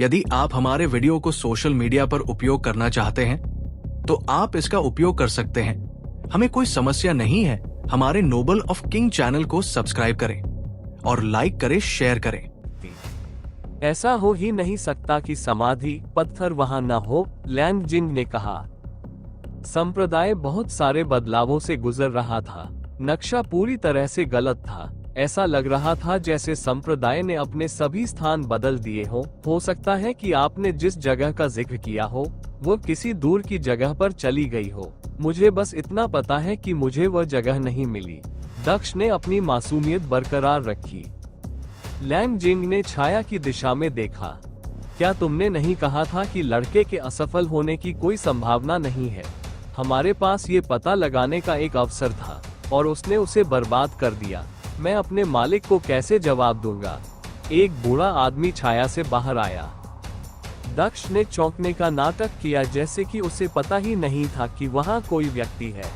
यदि आप हमारे वीडियो को सोशल मीडिया पर उपयोग करना चाहते हैं तो आप इसका उपयोग कर सकते हैं। हमें कोई समस्या नहीं है। हमारे नोबल ऑफ किंग चैनल को सब्सक्राइब करें और लाइक करें, शेयर करें। ऐसा हो ही नहीं सकता कि समाधि पत्थर वहां न हो, लैंगजिंग ने कहा। संप्रदाय बहुत सारे बदलावों से गुजर रहा था। नक्शा पूरी तरह से गलत था। ऐसा लग रहा था जैसे संप्रदाय ने अपने सभी स्थान बदल दिए हो सकता है कि आपने जिस जगह का जिक्र किया हो वो किसी दूर की जगह पर चली गई हो। मुझे बस इतना पता है कि मुझे वह जगह नहीं मिली। दक्ष ने अपनी मासूमियत बरकरार रखी। लैंगजिंग ने छाया की दिशा में देखा। क्या तुमने नहीं कहा था कि लड़के के असफल होने की कोई संभावना नहीं है? हमारे पास ये पता लगाने का एक अवसर था और उसने उसे बर्बाद कर दिया। मैं अपने मालिक को कैसे जवाब दूंगा? एक बूढ़ा आदमी छाया से बाहर आया। दक्ष ने चौंकने का नाटक किया जैसे कि उसे पता ही नहीं था कि वहां कोई व्यक्ति है।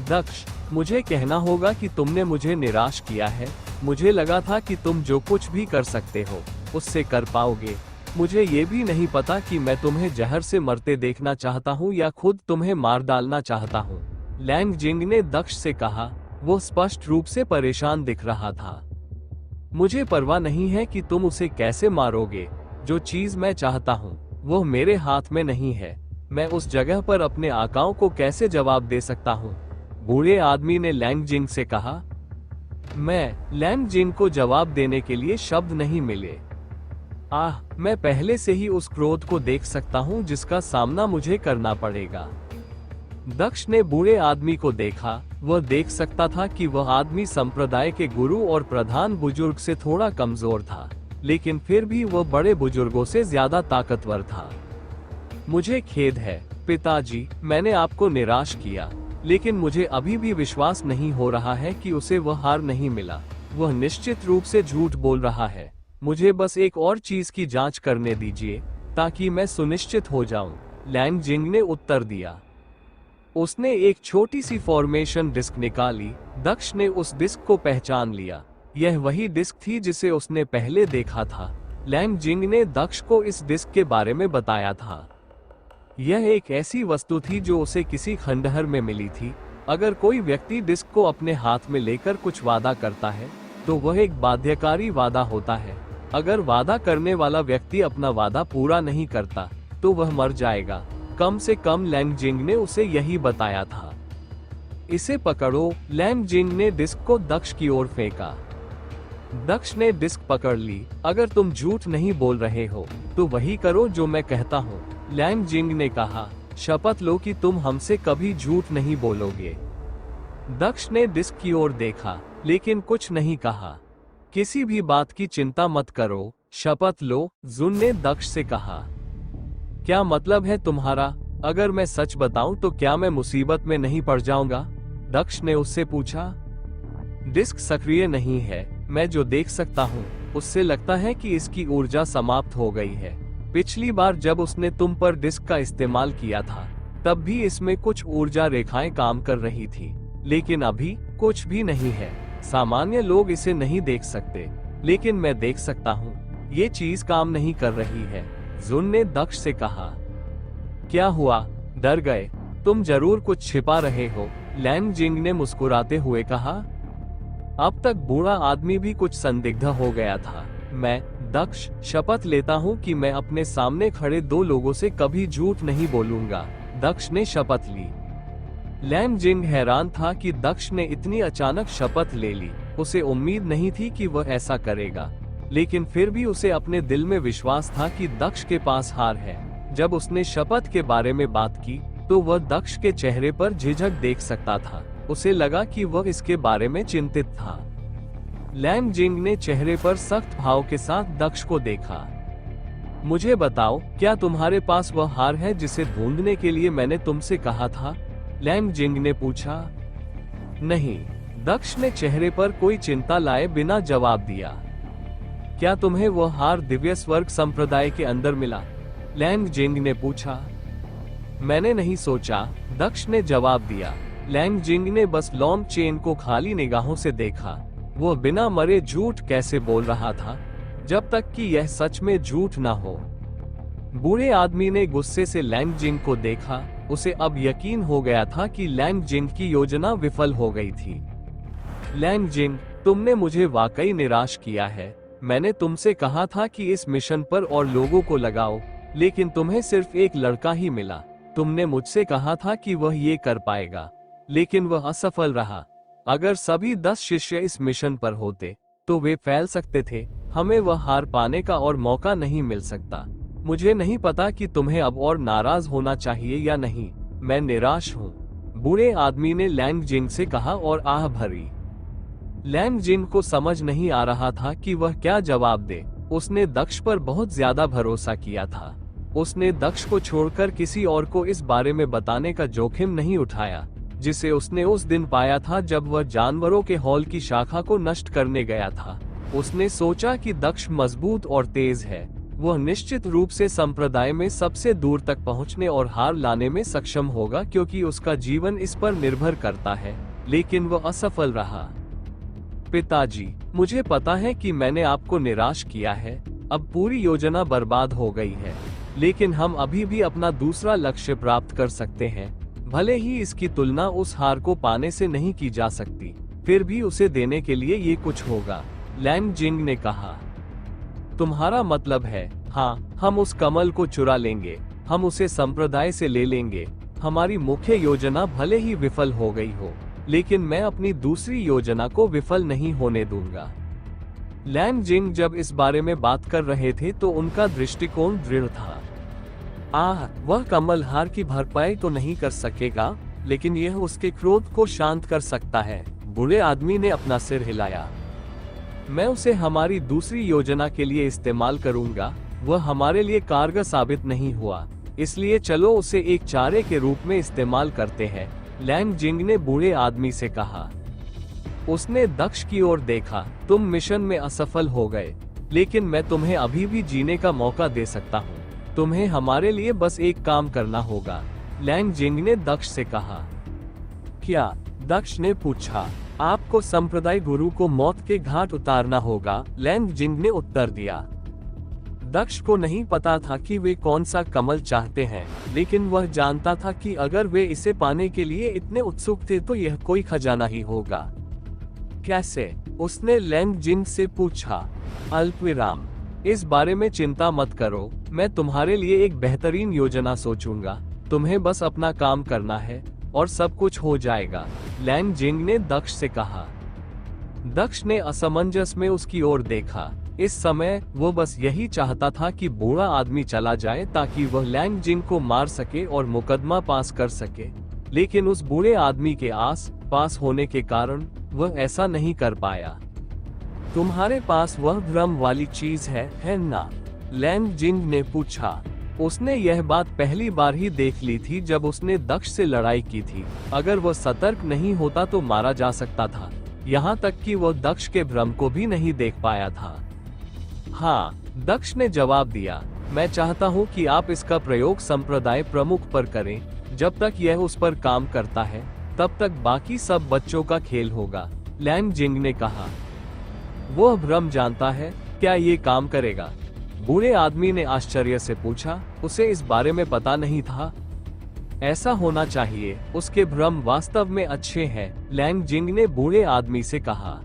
दक्ष, मुझे कहना होगा कि तुमने मुझे निराश किया है। मुझे लगा था कि तुम जो कुछ भी कर सकते हो उससे कर पाओगे। मुझे ये भी नहीं पता कि मैं तुम्हें जहर से मरते देखना चाहता हूँ या खुद तुम्हें मार डालना चाहता हूँ। लैंगजिंग ने दक्ष से कहा। वो स्पष्ट रूप से परेशान दिख रहा था। मुझे परवाह नहीं है कि तुम उसे कैसे मारोगे। जो चीज मैं चाहता हूँ वो मेरे हाथ में नहीं है। मैं उस जगह पर अपने आकाओं को कैसे जवाब दे सकता हूँ? बूढ़े आदमी ने लैंगजिंग से कहा। लैंगजिंग को जवाब देने के लिए शब्द नहीं मिले। मैं पहले से ही उस क्रोध को देख सकता हूँ जिसका सामना मुझे करना पड़ेगा। दक्ष ने बूढ़े आदमी को देखा। वह देख सकता था कि वह आदमी संप्रदाय के गुरु और प्रधान बुजुर्ग से थोड़ा कमजोर था, लेकिन फिर भी वह बड़े बुजुर्गों से ज्यादा ताकतवर था। मुझे खेद है पिताजी, मैंने आपको निराश किया, लेकिन मुझे अभी भी विश्वास नहीं हो रहा है कि उसे वह हार नहीं मिला। वह निश्चित रूप से झूठ बोल रहा है। मुझे बस एक और चीज की जांच करने दीजिए ताकि मैं सुनिश्चित हो जाऊं, लैंगजिंग ने उत्तर दिया। उसने एक छोटी सी फॉर्मेशन डिस्क निकाली। दक्ष ने उस डिस्क को पहचान लिया। यह वही डिस्क थी जिसे उसने पहले देखा था। लैंगजिंग ने दक्ष को इस डिस्क के बारे में बताया था। यह एक ऐसी वस्तु थी जो उसे किसी खंडहर में मिली थी। अगर कोई व्यक्ति डिस्क को अपने हाथ में लेकर कुछ वादा करता है तो वह एक बाध्यकारी वादा होता है। अगर वादा करने वाला व्यक्ति अपना वादा पूरा नहीं करता तो वह मर जाएगा। कम से कम लैंगजिंग ने उसे यही बताया था। इसे पकड़ो, लैंगजिंग ने डिस्क को दक्ष की ओर फेंका। दक्ष ने डिस्क पकड़ ली। अगर तुम झूठ नहीं बोल रहे हो तो वही करो जो मैं कहता हूँ, लैंगजिंग ने कहा। शपथ लो कि तुम हमसे कभी झूठ नहीं बोलोगे। दक्ष ने डिस्क की ओर देखा लेकिन कुछ नहीं कहा। किसी भी बात की चिंता मत करो, शपथ लो, जुन ने दक्ष से कहा। क्या मतलब है तुम्हारा? अगर मैं सच बताऊं तो क्या मैं मुसीबत में नहीं पड़ जाऊंगा? दक्ष ने उससे पूछा। डिस्क सक्रिय नहीं है। मैं जो देख सकता हूं उससे लगता है कि इसकी ऊर्जा समाप्त हो गई है। पिछली बार जब उसने तुम पर डिस्क का इस्तेमाल किया था तब भी इसमें कुछ ऊर्जा रेखाएं काम कर रही थी, लेकिन अभी कुछ भी नहीं है। सामान्य लोग इसे नहीं देख सकते, लेकिन मैं देख सकता हूँ। ये चीज काम नहीं कर रही है, जुन ने दक्ष से कहा। क्या हुआ? डर गए? तुम जरूर कुछ छिपा रहे हो, लैंगजिंग ने मुस्कुराते हुए कहा। अब तक बूढ़ा आदमी भी कुछ संदिग्ध हो गया था। मैं, दक्ष, शपथ लेता हूँ कि मैं अपने सामने खड़े दो लोगों से कभी झूठ नहीं बोलूंगा, दक्ष ने शपथ ली। लैंगजिंग हैरान था कि दक्ष ने इतनी अचानक शपथ ले ली। उसे उम्मीद नहीं थी कि वह ऐसा करेगा, लेकिन फिर भी उसे अपने दिल में विश्वास था कि दक्ष के पास हार है। जब उसने शपथ के बारे में बात की तो वह दक्ष के चेहरे पर झिझक देख सकता था। उसे लगा कि वह इसके बारे में चिंतित था। लैंगजिंग ने चेहरे पर सख्त भाव के साथ दक्ष को देखा। मुझे बताओ, क्या तुम्हारे पास वह हार है जिसे ढूंढने के लिए मैंने तुमसे कहा था? लैंगजिंग ने पूछा। नहीं, दक्ष ने चेहरे पर कोई चिंता लाए बिना जवाब दिया। क्या तुम्हें वह हार दिव्य स्वर्ग संप्रदाय के अंदर मिला? लैंगजिंग ने पूछा। मैंने नहीं सोचा, दक्ष ने जवाब दिया। लैंगजिंग ने बस लॉन्ग चेन को खाली निगाहों से देखा। वह बिना मरे झूठ कैसे बोल रहा था? जब तक कि यह सच में झूठ न हो। बूढ़े आदमी ने गुस्से से लैंग जिंग को देखा। उसे अब यकीन हो गया था कि लैंग जिंग की योजना विफल हो गई थी। लैंग जिंग, तुमने मुझे वाकई निराश किया है। मैंने तुमसे कहा था कि इस मिशन पर और लोगों को लगाओ, लेकिन तुम्हें सिर्फ एक लड़का ही मिला। तुमने मुझसे कहा था कि वह ये कर पाएगा, लेकिन वह असफल रहा। अगर सभी 10 शिष्य इस मिशन पर होते तो वे फैल सकते थे। हमें वह हार पाने का और मौका नहीं मिल सकता। मुझे नहीं पता कि तुम्हें अब और नाराज होना चाहिए या नहीं। मैं निराश हूँ, बूढ़े आदमी ने लैंग जिंग से कहा और आह भरी। लैंग जिंग को समझ नहीं आ रहा था कि वह क्या जवाब दे। उसने दक्ष पर बहुत ज्यादा भरोसा किया था। उसने दक्ष को छोड़कर किसी और को इस बारे में बताने का जोखिम नहीं उठाया, जिसे उसने उस दिन पाया था जब वह जानवरों के हॉल की शाखा को नष्ट करने गया था। उसने सोचा कि दक्ष मजबूत और तेज है। वह निश्चित रूप से संप्रदाय में सबसे दूर तक पहुंचने और हार लाने में सक्षम होगा, क्योंकि उसका जीवन इस पर निर्भर करता है। लेकिन वह असफल रहा। पिताजी, मुझे पता है कि मैंने आपको निराश किया है। अब पूरी योजना बर्बाद हो गई है, लेकिन हम अभी भी अपना दूसरा लक्ष्य प्राप्त कर सकते हैं। भले ही इसकी तुलना उस हार को पाने से नहीं की जा सकती, फिर भी उसे देने के लिए ये कुछ होगा, लैंग जिंग ने कहा। तुम्हारा मतलब है, हाँ, हम उस कमल को चुरा लेंगे, हम उसे संप्रदाय से ले लेंगे। हमारी मुख्य योजना भले ही विफल हो गई हो, लेकिन मैं अपनी दूसरी योजना को विफल नहीं होने दूंगा। लैंग जिंग जब इस बारे में बात कर रहे थे तो उनका दृष्टिकोण दृढ़ था। वह कमल हार की भरपाई तो नहीं कर सकेगा, लेकिन यह उसके क्रोध को शांत कर सकता है। बूढ़े आदमी ने अपना सिर हिलाया। मैं उसे हमारी दूसरी योजना के लिए इस्तेमाल करूंगा। वह हमारे लिए कारगर साबित नहीं हुआ, इसलिए चलो उसे एक चारे के रूप में इस्तेमाल करते हैं, लैंग जिंग ने बूढ़े आदमी से कहा। उसने दक्ष की ओर देखा। तुम मिशन में असफल हो गए, लेकिन मैं तुम्हें अभी भी जीने का मौका दे सकता हूँ। तुम्हें हमारे लिए बस एक काम करना होगा, लैंग जिंग ने दक्ष से कहा। क्या? दक्ष ने पूछा। आपको संप्रदाय गुरु को मौत के घाट उतारना होगा, लैंग जिंग ने उत्तर दिया। दक्ष को नहीं पता था कि वे कौन सा कमल चाहते हैं, लेकिन वह जानता था कि अगर वे इसे पाने के लिए इतने उत्सुक थे तो यह कोई खजाना ही होगा। कैसे? उसने लैंग जिंग से पूछा। अल्पविराम, इस बारे में चिंता मत करो, मैं तुम्हारे लिए एक बेहतरीन योजना सोचूंगा। तुम्हें बस अपना काम करना है और सब कुछ हो जाएगा, लैंग जिंग ने दक्ष से कहा। दक्ष ने असमंजस में उसकी ओर देखा। इस समय वो बस यही चाहता था कि बूढ़ा आदमी चला जाए ताकि वह लैंग जिंग को मार सके और मुकदमा पास कर सके, लेकिन उस बूढ़े आदमी के आस पास होने के कारण वह ऐसा नहीं कर पाया। तुम्हारे पास वह भ्रम वाली चीज है ना? लैंग जिंग ने पूछा। उसने यह बात पहली बार ही देख ली थी जब उसने दक्ष से लड़ाई की थी। अगर वह सतर्क नहीं होता तो मारा जा सकता था, यहाँ तक कि वह दक्ष के भ्रम को भी नहीं देख पाया था। हाँ, दक्ष ने जवाब दिया। मैं चाहता हूँ कि आप इसका प्रयोग संप्रदाय प्रमुख पर करें। जब तक यह उस पर काम करता है, तब तक बाकी सब बच्चों का खेल होगा, लैंग जिंग ने कहा। वह भ्रम जानता है, क्या ये काम करेगा? बूढ़े आदमी ने आश्चर्य से पूछा। उसे इस बारे में पता नहीं था। ऐसा होना चाहिए, उसके भ्रम वास्तव में अच्छे हैं, लैंग जिंग ने बूढ़े आदमी से कहा।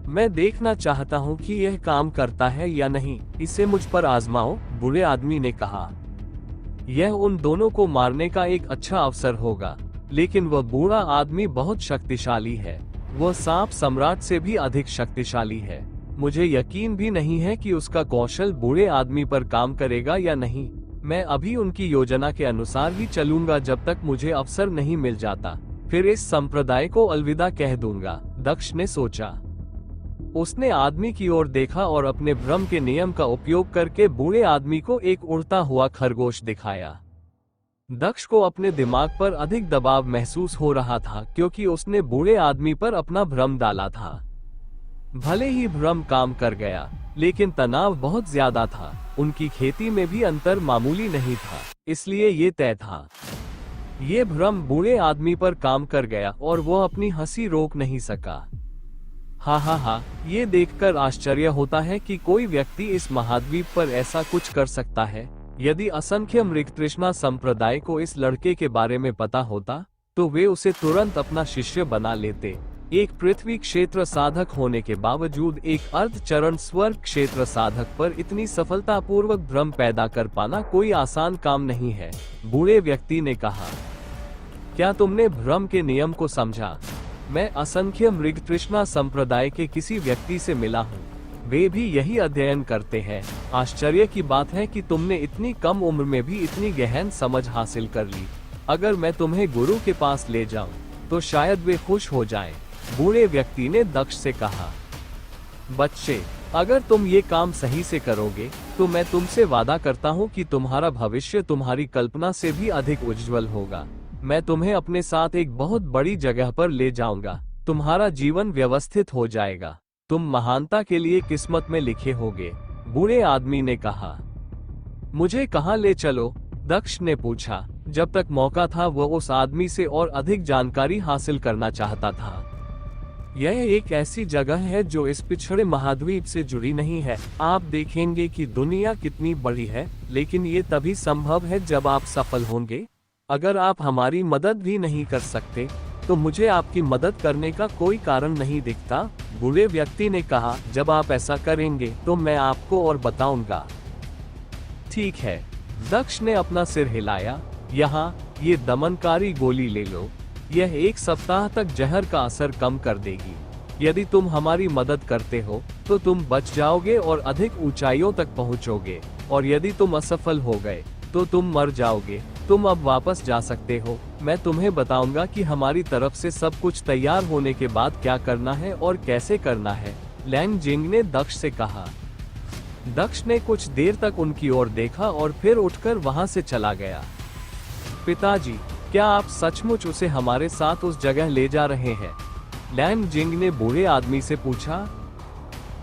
मैं देखना चाहता हूँ कि यह काम करता है या नहीं, इसे मुझ पर आजमाओ, बूढ़े आदमी ने कहा। यह उन दोनों को मारने का एक अच्छा अवसर होगा, लेकिन वह बूढ़ा आदमी बहुत शक्तिशाली है। वह सांप सम्राट से भी अधिक शक्तिशाली है। मुझे यकीन भी नहीं है कि उसका कौशल बूढ़े आदमी पर काम करेगा या नहीं। मैं अभी उनकी योजना के अनुसार ही चलूंगा जब तक मुझे अवसर नहीं मिल जाता। फिर इस संप्रदाय को अलविदा कह दूंगा, दक्ष ने सोचा। उसने आदमी की ओर देखा और अपने भ्रम के नियम का उपयोग करके बूढ़े आदमी को एक उड़ता हुआ खरगोश दिखाया। दक्ष को अपने दिमाग पर अधिक दबाव महसूस हो रहा था, क्योंकि उसने बूढ़े आदमी पर अपना भ्रम डाला था। भले ही भ्रम काम कर गया, लेकिन तनाव बहुत ज्यादा था। उनकी खेती में भी अंतर मामूली नहीं था, इसलिए ये तय था। ये भ्रम बूढ़े आदमी पर काम कर गया और वो अपनी हंसी रोक नहीं सका। हाँ हाँ हाँ, ये देखकर आश्चर्य होता है कि कोई व्यक्ति इस महाद्वीप पर ऐसा कुछ कर सकता है। यदि असंख्य मृगतृष्णा संप्रदाय को इस लड़के के बारे में पता होता तो वे उसे तुरंत अपना शिष्य बना लेते। एक पृथ्वी क्षेत्र साधक होने के बावजूद एक अर्धचरण स्वर्ग क्षेत्र साधक पर इतनी सफलतापूर्वक भ्रम पैदा कर पाना कोई आसान काम नहीं है। बूढ़े व्यक्ति ने कहा, क्या तुमने भ्रम के नियम को समझा? मैं असंख्य मृगतृष्णा संप्रदाय के किसी व्यक्ति से मिला हूँ, वे भी यही अध्ययन करते हैं। आश्चर्य की बात है कि तुमने इतनी कम उम्र में भी इतनी गहन समझ हासिल कर ली। अगर मैं तुम्हें गुरु के पास ले जाऊं तो शायद वे खुश हो जाएं। बूढ़े व्यक्ति ने दक्ष से कहा, बच्चे, अगर तुम ये काम सही से करोगे तो मैं तुमसे वादा करता हूँ कि तुम्हारा भविष्य तुम्हारी कल्पना से भी अधिक उज्जवल होगा। मैं तुम्हें अपने साथ एक बहुत बड़ी जगह पर ले जाऊंगा। तुम्हारा जीवन व्यवस्थित हो जाएगा। तुम महानता के लिए किस्मत में लिखे होगे। बूढ़े आदमी ने कहा, मुझे कहाँ ले चलो? दक्ष ने पूछा। जब तक मौका था वह उस आदमी से और अधिक जानकारी हासिल करना चाहता था। यह एक ऐसी जगह है जो इस पिछड़े महाद्वीप से जुड़ी नहीं है। आप देखेंगे कि दुनिया कितनी बड़ी है, लेकिन ये तभी संभव है जब आप सफल होंगे। अगर आप हमारी मदद भी नहीं कर सकते तो मुझे आपकी मदद करने का कोई कारण नहीं दिखता। बूढ़े व्यक्ति ने कहा, जब आप ऐसा करेंगे तो मैं आपको और बताऊंगा। ठीक है, दक्ष ने अपना सिर हिलाया। यहाँ ये दमनकारी गोली ले लो। यह 1 सप्ताह तक जहर का असर कम कर देगी। यदि तुम हमारी मदद करते हो तो तुम बच जाओगे और अधिक ऊंचाइयों तक पहुंचोगे, और यदि तुम असफल हो गए तो तुम मर जाओगे। तुम अब वापस जा सकते हो। मैं तुम्हें बताऊंगा कि हमारी तरफ से सब कुछ तैयार होने के बाद क्या करना है और कैसे करना है। लैंग जिंग ने दक्ष से कहा। दक्ष ने कुछ देर तक उनकी ओर देखा और फिर उठकर वहां से चला गया। पिताजी, क्या आप सचमुच उसे हमारे साथ उस जगह ले जा रहे हैं? लैंग जिंग ने बूढ़े आदमी से पूछा।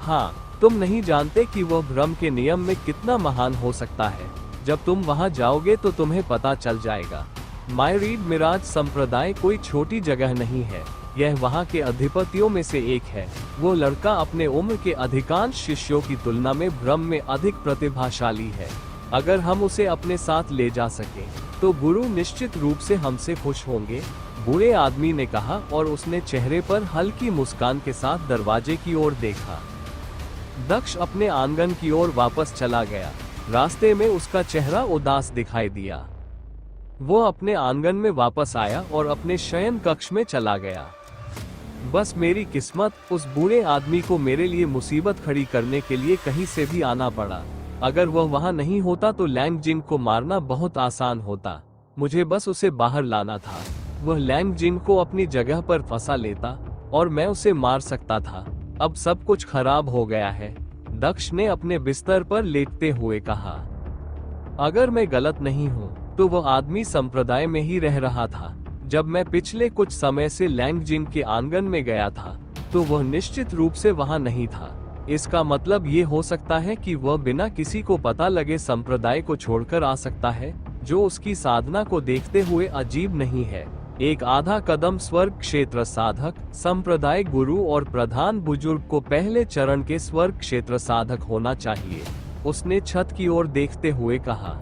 हाँ, तुम नहीं जानते कि वह भ्रम के नियम में कितना महान हो सकता है। जब तुम वहां जाओगे तो तुम्हें पता चल जाएगा। मायरीड मिराज संप्रदाय कोई छोटी जगह नहीं है। यह वहां के अधिपतियों में से एक है। वो लड़का अपने उम्र के अधिकांश शिष्यों की तुलना में भ्रम में अधिक प्रतिभाशाली है। अगर हम उसे अपने साथ ले जा सके तो गुरु निश्चित रूप से हमसे खुश होंगे। बूढ़े आदमी ने कहा और उसने चेहरे पर हल्की मुस्कान के साथ दरवाजे की ओर देखा। दक्ष अपने आंगन की ओर वापस चला गया। रास्ते में उसका चेहरा उदास दिखाई दिया। वो अपने आंगन में वापस आया और अपने शयन कक्ष में चला गया। बस मेरी किस्मत, उस बूढ़े आदमी को मेरे लिए मुसीबत खड़ी करने के लिए कहीं से भी आना पड़ा। अगर वह वहां नहीं होता तो लैंग जिंग को मारना बहुत आसान होता। मुझे बस उसे बाहर लाना था। वह लैंग जिंग को अपनी जगह पर फंसा लेता और मैं उसे मार सकता था। अब सब कुछ खराब हो गया है। दक्ष ने अपने बिस्तर पर लेटते हुए कहा। अगर मैं गलत नहीं हूँ तो वह आदमी संप्रदाय में ही रह रहा था। जब मैं पिछले कुछ समय से लैंग जिंग के आंगन में गया था तो वह निश्चित रूप से वहां नहीं था। इसका मतलब ये हो सकता है कि वह बिना किसी को पता लगे संप्रदाय को छोड़कर आ सकता है, जो उसकी साधना को देखते हुए अजीब नहीं है। एक आधा कदम स्वर्ग क्षेत्र साधक, संप्रदाय गुरु और प्रधान बुजुर्ग को पहले चरण के स्वर्ग क्षेत्र साधक होना चाहिए। उसने छत की ओर देखते हुए कहा।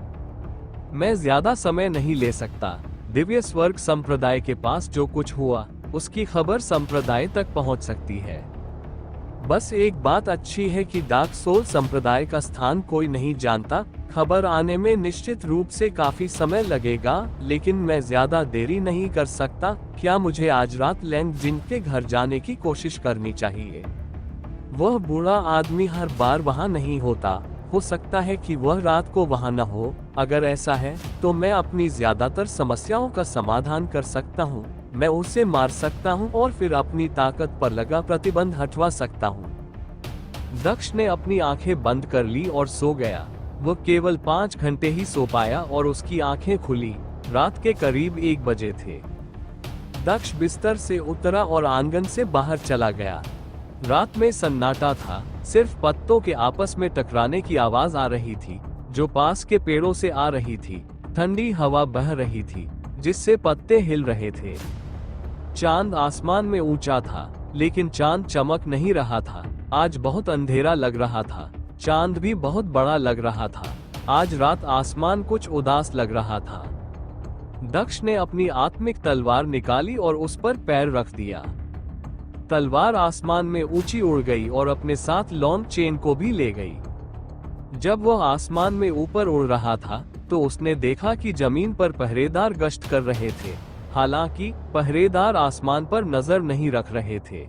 मैं ज्यादा समय नहीं ले सकता। दिव्य स्वर्ग संप्रदाय के पास जो कुछ हुआ उसकी खबर संप्रदाय तक पहुंच सकती है। बस एक बात अच्छी है कि डार्क सोल संप्रदाय का स्थान कोई नहीं जानता। खबर आने में निश्चित रूप से काफी समय लगेगा, लेकिन मैं ज्यादा देरी नहीं कर सकता। क्या मुझे आज रात लैंग जिंग के घर जाने की कोशिश करनी चाहिए? वह बूढ़ा आदमी हर बार वहां नहीं होता। हो सकता है कि वह रात को वहां न हो। अगर ऐसा है तो मैं अपनी ज्यादातर समस्याओं का समाधान कर सकता हूँ। मैं उसे मार सकता हूँ और फिर अपनी ताकत पर लगा प्रतिबंध हटवा सकता हूँ। दक्ष ने अपनी आंखें बंद कर ली और सो गया। वह केवल 5 घंटे ही सो पाया और उसकी आंखें खुली। रात के करीब 1 बजे थे। दक्ष बिस्तर से उतरा और आंगन से बाहर चला गया। रात में सन्नाटा था। सिर्फ पत्तों के आपस में टकराने की आवाज आ रही थी, जो पास के पेड़ों से आ रही थी। ठंडी हवा बह रही थी, जिससे पत्ते हिल रहे थे। चांद आसमान में ऊंचा था। लेकिन चांद चमक नहीं रहा था। आज बहुत अंधेरा लग रहा था। चांद भी बहुत बड़ा लग रहा था। आज रात आसमान कुछ उदास लग रहा था। दक्ष ने अपनी आत्मिक तलवार निकाली और उस पर पैर रख दिया। तलवार आसमान में ऊंची उड़ गई और अपने साथ लॉन्ग चेन को भी ले गई। जब वह आसमान में ऊपर उड़ रहा था तो उसने देखा कि जमीन पर पहरेदार गश्त कर रहे थे। हालांकि पहरेदार आसमान पर नजर नहीं रख रहे थे।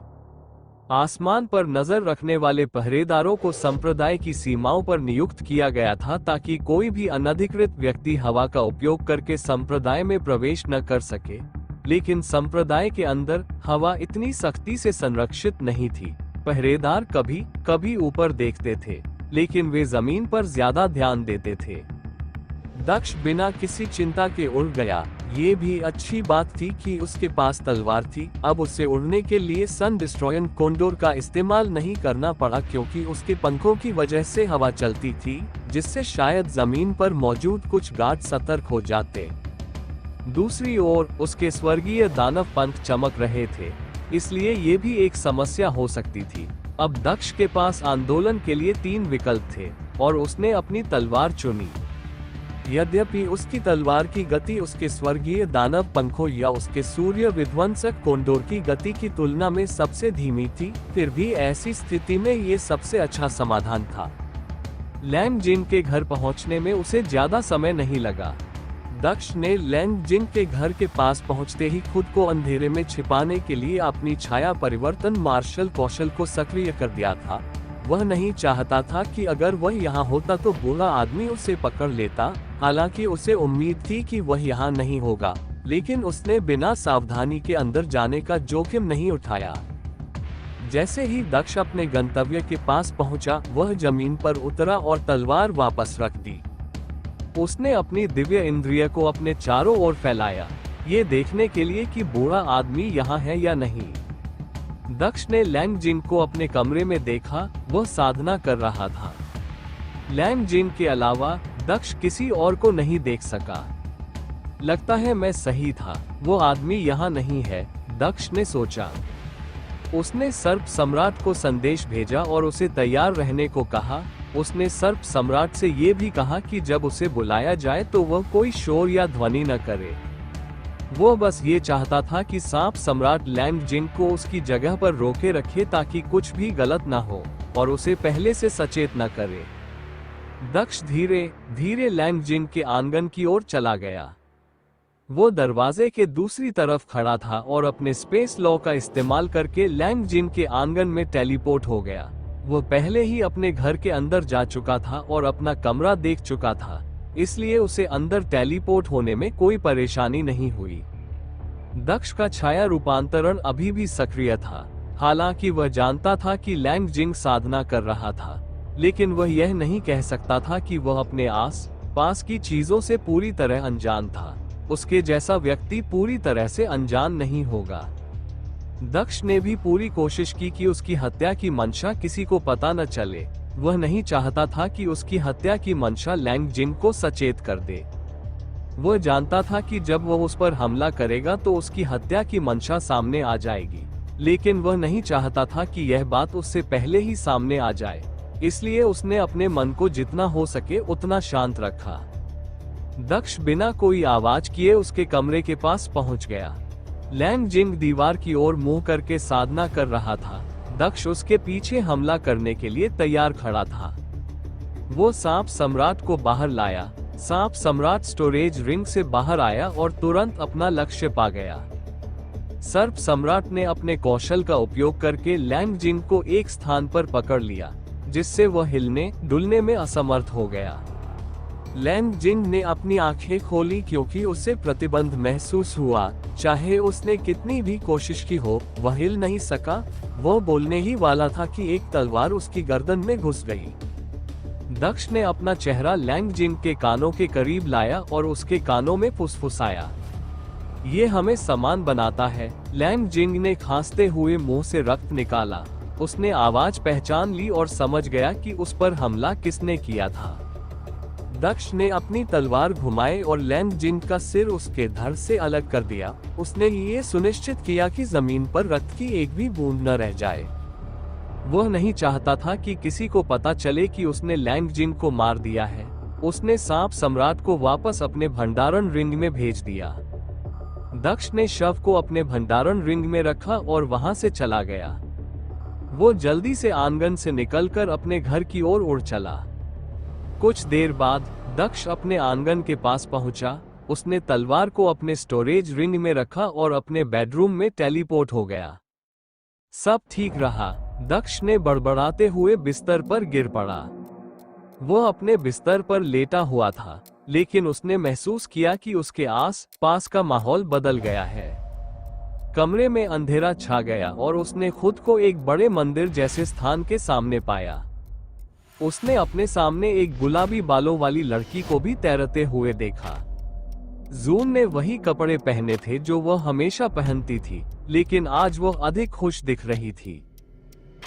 आसमान पर नजर रखने वाले पहरेदारों को संप्रदाय की सीमाओं पर नियुक्त किया गया था ताकि कोई भी अनधिकृत व्यक्ति हवा का उपयोग करके संप्रदाय में प्रवेश न कर सके। लेकिन संप्रदाय के अंदर हवा इतनी सख्ती से संरक्षित नहीं थी। पहरेदार कभी कभी ऊपर देखते थे, लेकिन वे जमीन पर ज्यादा ध्यान देते थे। दक्ष बिना किसी चिंता के उड़ गया। ये भी अच्छी बात थी कि उसके पास तलवार थी। अब उसे उड़ने के लिए सन डिस्ट्रॉयर कोंडोर का इस्तेमाल नहीं करना पड़ा, क्योंकि उसके पंखों की वजह से हवा चलती थी, जिससे शायद जमीन पर मौजूद कुछ गार्ड सतर्क हो जाते। दूसरी ओर उसके स्वर्गीय दानव पंख चमक रहे थे, इसलिए ये भी एक समस्या हो सकती थी। अब दक्ष के पास आंदोलन के लिए 3 विकल्प थे और उसने अपनी तलवार चुनी। यद्यपि उसकी तलवार की गति उसके स्वर्गीय दानव पंखों या उसके सूर्य विध्वंसक कोंडोर की गति की तुलना में सबसे धीमी थी, फिर भी ऐसी स्थिति में ये सबसे अच्छा समाधान था। लैंग जिन के घर पहुंचने में उसे ज्यादा समय नहीं लगा। दक्ष ने लैंग जिन के घर के पास पहुंचते ही खुद को अंधेरे में छिपाने के लिए अपनी छाया परिवर्तन मार्शल कौशल को सक्रिय कर दिया था। वह नहीं चाहता था कि अगर वह यहाँ होता तो बूढ़ा आदमी उसे पकड़ लेता। हालांकि उसे उम्मीद थी कि वह यहाँ नहीं होगा, लेकिन उसने बिना सावधानी के अंदर जाने का जोखिम नहीं उठाया। जैसे ही दक्ष अपने गंतव्य के पास पहुंचा, वह जमीन पर उतरा और तलवार वापस रख दी। उसने अपनी दिव्य इंद्रिय को अपने चारों ओर फैलाया, ये देखने के लिए कि बूढ़ा आदमी यहाँ है या नहीं। दक्ष ने लैंग जिन को अपने कमरे में देखा, वह साधना कर रहा था। लैंग जिन के अलावा दक्ष किसी और को नहीं देख सका। लगता है मैं सही था, वो आदमी यहाँ नहीं है, दक्ष ने सोचा। उसने सर्प सम्राट को संदेश भेजा और उसे तैयार रहने को कहा। उसने सर्प सम्राट से ये भी कहा कि जब उसे बुलाया जाए तो वह कोई शोर या ध्वनि न करे। वो बस ये चाहता था कि सांप सम्राट लैंग जिन को उसकी जगह पर रोके रखे ताकि कुछ भी गलत न हो और उसे पहले से सचेत न करे। दक्ष धीरे धीरे लैंग जिन के आंगन की ओर चला गया। वो दरवाजे के दूसरी तरफ खड़ा था और अपने स्पेस लॉ का इस्तेमाल करके लैंग जिन के आंगन में टेलीपोर्ट हो गया। वो पहले ही अपने घर के अंदर जा चुका था और अपना कमरा देख चुका था, इसलिए उसे अंदर टेलीपोर्ट होने में कोई परेशानी नहीं हुई। दक्ष का छाया रूपांतरण अभी भी सक्रिय था। हालांकि वह जानता था कि लैंग जिन साधना कर रहा था, लेकिन वह यह नहीं कह सकता था कि वह अपने आस पास की चीजों से पूरी तरह अनजान था। उसके जैसा व्यक्ति पूरी तरह से अनजान नहीं होगा। दक्ष ने भी पूरी कोशिश की कि उसकी हत्या की मंशा किसी को पता न चले। वह नहीं चाहता था कि उसकी हत्या की मंशा लैंग जिन को सचेत कर दे। वह जानता था कि जब वह उस पर हमला करेगा तो उसकी हत्या की मंशा सामने आ जाएगी, लेकिन वह नहीं चाहता था कि यह बात उससे पहले ही सामने आ जाए। इसलिए उसने अपने मन को जितना हो सके उतना शांत रखा। दक्ष बिना कोई आवाज किए उसके कमरे के पास पहुंच गया। लैंग जिन दीवार की ओर मुंह करके साधना कर रहा था। दक्ष उसके पीछे हमला करने के लिए तैयार खड़ा था। वो सांप सम्राट को बाहर लाया। सांप सम्राट स्टोरेज रिंग से बाहर आया और तुरंत अपना लक्ष्य पा गया। सर्प सम्राट ने अपने कौशल का उपयोग करके लैंग जिन को एक स्थान पर पकड़ लिया, जिससे वह हिलने डुलने में असमर्थ हो गया। लैंग जिन ने अपनी आंखें खोली क्योंकि उसे प्रतिबंध महसूस हुआ। चाहे उसने कितनी भी कोशिश की हो, वह हिल नहीं सका। वह बोलने ही वाला था कि एक तलवार उसकी गर्दन में घुस गई। दक्ष ने अपना चेहरा लैंग जिन के कानों के करीब लाया और उसके कानों में फुसफुसाया। ये हमें समान बनाता है। लैंग जिन ने खांसते हुए मुंह से रक्त निकाला। उसने आवाज पहचान ली और समझ गया कि उस पर हमला किसने किया था। दक्ष ने अपनी तलवार घुमाई और लैंग जिन का सिर उसके धड़ से अलग कर दिया। उसने ये सुनिश्चित किया कि जमीन पर रक्त की एक भी बूंद न रह जाए। वह नहीं चाहता था कि किसी को पता चले कि उसने लैंग जिन को मार दिया है। उसने सांप सम्राट को वापस अपने भंडारण रिंग में भेज दिया। दक्ष ने शव को अपने भंडारण रिंग में रखा और वहां से चला गया। वो जल्दी से आंगन से निकलकर अपने घर की ओर उड़ चला। कुछ देर बाद दक्ष अपने आंगन के पास पहुंचा। उसने तलवार को अपने स्टोरेज रिंग में रखा और अपने बेडरूम में टेलीपोर्ट हो गया। सब ठीक रहा। दक्ष ने बड़बड़ाते हुए बिस्तर पर गिर पड़ा। वह अपने बिस्तर पर लेटा हुआ था, लेकिन उसने महसूस किया कि उसके आस पास का माहौल बदल गया है। कमरे में अंधेरा छा गया और उसने खुद को एक बड़े मंदिर जैसे स्थान के सामने पाया। उसने अपने सामने एक गुलाबी बालों वाली लड़की को भी तैरते हुए देखा। जून ने वही कपड़े पहने थे जो वह हमेशा पहनती थी, लेकिन आज वह अधिक खुश दिख रही थी।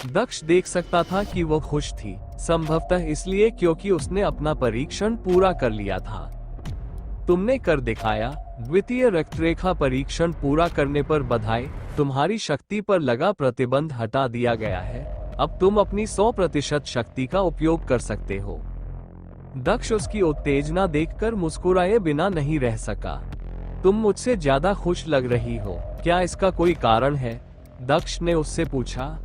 दक्ष देख सकता था कि वह खुश थी, संभवतः इसलिए क्योंकि उसने अपना परीक्षण पूरा कर लिया था। तुमने कर दिखाया। द्वितीय रक्तरेखा परीक्षण पूरा करने पर बधाई। तुम्हारी शक्ति पर लगा प्रतिबंध हटा दिया गया है। अब तुम अपनी 100% शक्ति का उपयोग कर सकते हो। दक्ष उसकी उत्तेजना देखकर मुस्कुराए बिना नहीं रह सका। तुम मुझसे ज्यादा खुश लग रही हो, क्या इसका कोई कारण है? दक्ष ने उससे पूछा।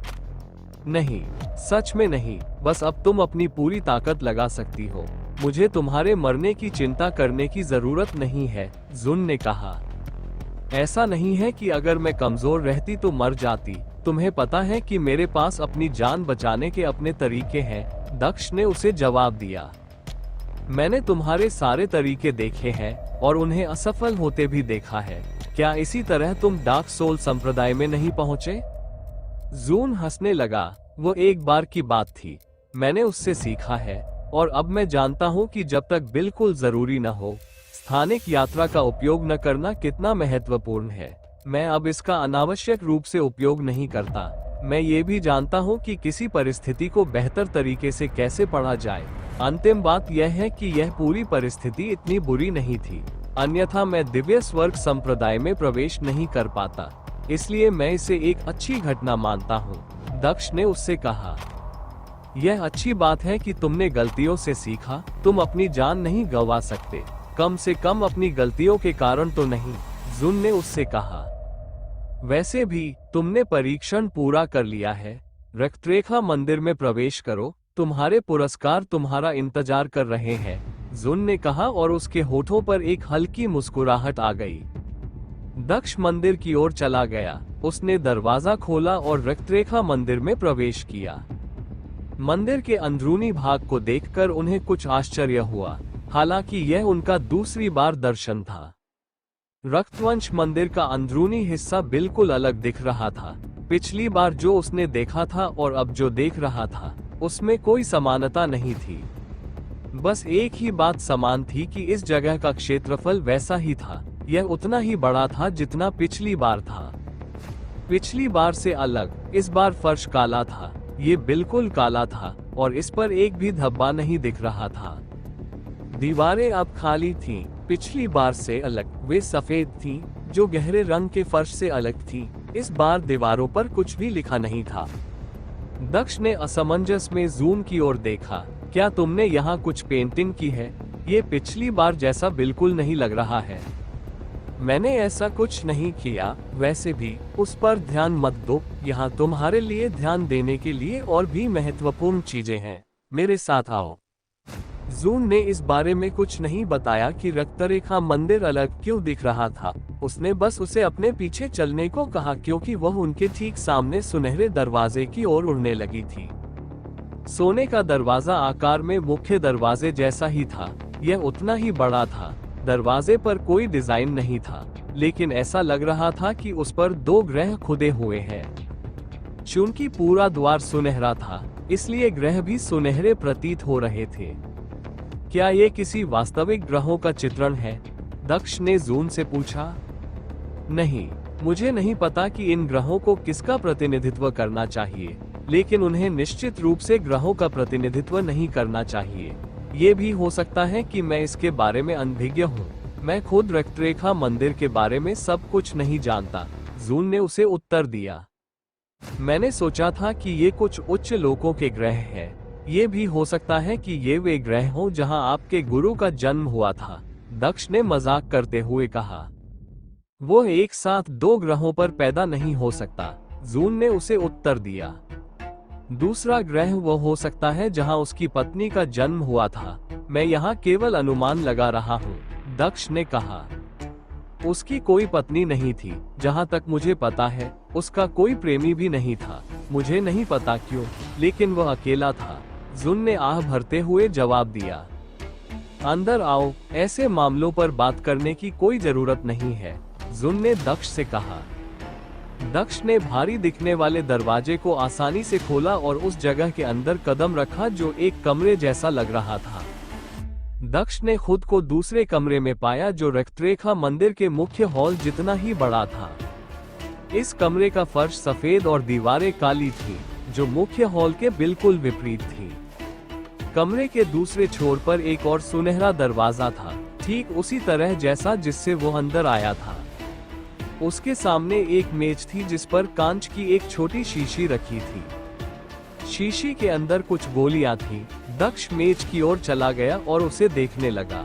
नहीं, सच में नहीं, बस अब तुम अपनी पूरी ताकत लगा सकती हो। मुझे तुम्हारे मरने की चिंता करने की जरूरत नहीं है, जुन ने कहा। ऐसा नहीं है कि अगर मैं कमजोर रहती तो मर जाती। तुम्हें पता है कि मेरे पास अपनी जान बचाने के अपने तरीके हैं, दक्ष ने उसे जवाब दिया। मैंने तुम्हारे सारे तरीके देखे हैं और उन्हें असफल होते भी देखा है। क्या इसी तरह तुम डार्क सोल संप्रदाय में नहीं पहुंचे? जून हंसने लगा। वो एक बार की बात थी। मैंने उससे सीखा है और अब मैं जानता हूँ कि जब तक बिल्कुल जरूरी न हो, स्थानिक यात्रा का उपयोग न करना कितना महत्वपूर्ण है। मैं अब इसका अनावश्यक रूप से उपयोग नहीं करता। मैं ये भी जानता हूँ कि किसी परिस्थिति को बेहतर तरीके से कैसे पढ़ा जाए। अंतिम बात यह है कि यह पूरी परिस्थिति इतनी बुरी नहीं थी, अन्यथा मैं दिव्य स्वर्ग संप्रदाय में प्रवेश नहीं कर पाता। इसलिए मैं इसे एक अच्छी घटना मानता हूँ, दक्ष ने उससे कहा। यह अच्छी बात है कि तुमने गलतियों से सीखा। तुम अपनी जान नहीं गंवा सकते, कम से कम अपनी गलतियों के कारण तो नहीं, जुन ने उससे कहा। वैसे भी तुमने परीक्षण पूरा कर लिया है। रक्तरेखा मंदिर में प्रवेश करो, तुम्हारे पुरस्कार तुम्हारा इंतजार कर रहे हैं, जुन ने कहा और उसके होठों पर एक हल्की मुस्कुराहट आ गई। दक्ष मंदिर की ओर चला गया। उसने दरवाजा खोला और रक्तरेखा मंदिर में प्रवेश किया। मंदिर के अंदरूनी भाग को देखकर उन्हें कुछ आश्चर्य हुआ, हालांकि यह उनका दूसरी बार दर्शन था। रक्तवंश मंदिर का अंदरूनी हिस्सा बिल्कुल अलग दिख रहा था। पिछली बार जो उसने देखा था और अब जो देख रहा था, उसमें कोई समानता नहीं थी। बस एक ही बात समान थी कि इस जगह का क्षेत्रफल वैसा ही था। यह उतना ही बड़ा था जितना पिछली बार था। पिछली बार से अलग, इस बार फर्श काला था। ये बिल्कुल काला था और इस पर एक भी धब्बा नहीं दिख रहा था। दीवारें अब खाली थीं। पिछली बार से अलग, वे सफेद थीं, जो गहरे रंग के फर्श से अलग थीं। इस बार दीवारों पर कुछ भी लिखा नहीं था। दक्ष ने असमंजस में जून की ओर देखा। क्या तुमने यहाँ कुछ पेंटिंग की है? ये पिछली बार जैसा बिल्कुल नहीं लग रहा है। मैंने ऐसा कुछ नहीं किया। वैसे भी उस पर ध्यान मत दो। यहाँ तुम्हारे लिए ध्यान देने के लिए और भी महत्वपूर्ण चीजें हैं। मेरे साथ आओ। जून ने इस बारे में कुछ नहीं बताया कि रक्तरेखा मंदिर अलग क्यों दिख रहा था। उसने बस उसे अपने पीछे चलने को कहा क्योंकि वह उनके ठीक सामने सुनहरे दरवाजे की ओर उड़ने लगी थी। सोने का दरवाजा आकार में मुख्य दरवाजे जैसा ही था। यह उतना ही बड़ा था। दरवाजे पर कोई डिजाइन नहीं था, लेकिन ऐसा लग रहा था कि उस पर 2 ग्रह खुदे हुए हैं। चूंकि पूरा द्वार सुनहरा था, इसलिए ग्रह भी सुनहरे प्रतीत हो रहे थे। क्या ये किसी वास्तविक ग्रहों का चित्रण है? दक्ष ने जून से पूछा। नहीं, मुझे नहीं पता कि इन ग्रहों को किसका प्रतिनिधित्व करना चाहिए, लेकिन उन्हें निश्चित रूप से ग्रहों का प्रतिनिधित्व नहीं करना चाहिए। ये भी हो सकता है कि मैं इसके बारे में अनभिज्ञ हूँ। मैं खुद रक्तरेखा मंदिर के बारे में सब कुछ नहीं जानता, जून ने उसे उत्तर दिया। मैंने सोचा था कि ये कुछ उच्च लोकों के ग्रह हैं। ये भी हो सकता है कि ये वे ग्रह हों जहां आपके गुरु का जन्म हुआ था, दक्ष ने मजाक करते हुए कहा। वो एक साथ 2 ग्रहों पर पैदा नहीं हो सकता, जून ने उसे उत्तर दिया। दूसरा ग्रह वो हो सकता है जहां उसकी पत्नी का जन्म हुआ था। मैं यहाँ केवल अनुमान लगा रहा हूँ, दक्ष ने कहा। उसकी कोई पत्नी नहीं थी, जहां तक मुझे पता है। उसका कोई प्रेमी भी नहीं था। मुझे नहीं पता क्यों, लेकिन वह अकेला था, जून ने आह भरते हुए जवाब दिया। अंदर आओ, ऐसे मामलों पर बात करने की कोई जरूरत नहीं है, जून ने दक्ष से कहा। दक्ष ने भारी दिखने वाले दरवाजे को आसानी से खोला और उस जगह के अंदर कदम रखा जो एक कमरे जैसा लग रहा था। दक्ष ने खुद को दूसरे कमरे में पाया जो रक्तरेखा मंदिर के मुख्य हॉल जितना ही बड़ा था। इस कमरे का फर्श सफेद और दीवारें काली थी, जो मुख्य हॉल के बिल्कुल विपरीत थी। कमरे के दूसरे छोर पर एक और सुनहरा दरवाजा था, ठीक उसी तरह जैसा जिससे वो अंदर आया था। उसके सामने एक मेज थी जिस पर कांच की एक छोटी शीशी रखी थी। शीशी के अंदर कुछ गोलियां थीं। दक्ष मेज की ओर चला गया और उसे देखने लगा।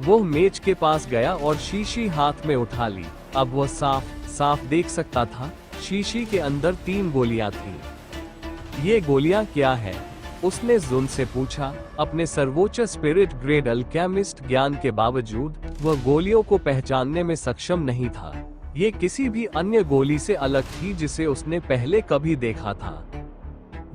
वो मेज के पास गया और शीशी हाथ में उठा ली। अब वह साफ देख सकता था। शीशी के अंदर 3 गोलियां थीं। ये गोलियां क्या है? उसने जून से पूछा। अपने सर्वोच्च स्पिरिट ग्रेड अल्केमिस्ट ज्ञान के बावजूद वह गोलियों को पहचानने में सक्षम नहीं था। ये किसी भी अन्य गोली से अलग थी जिसे उसने पहले कभी देखा था।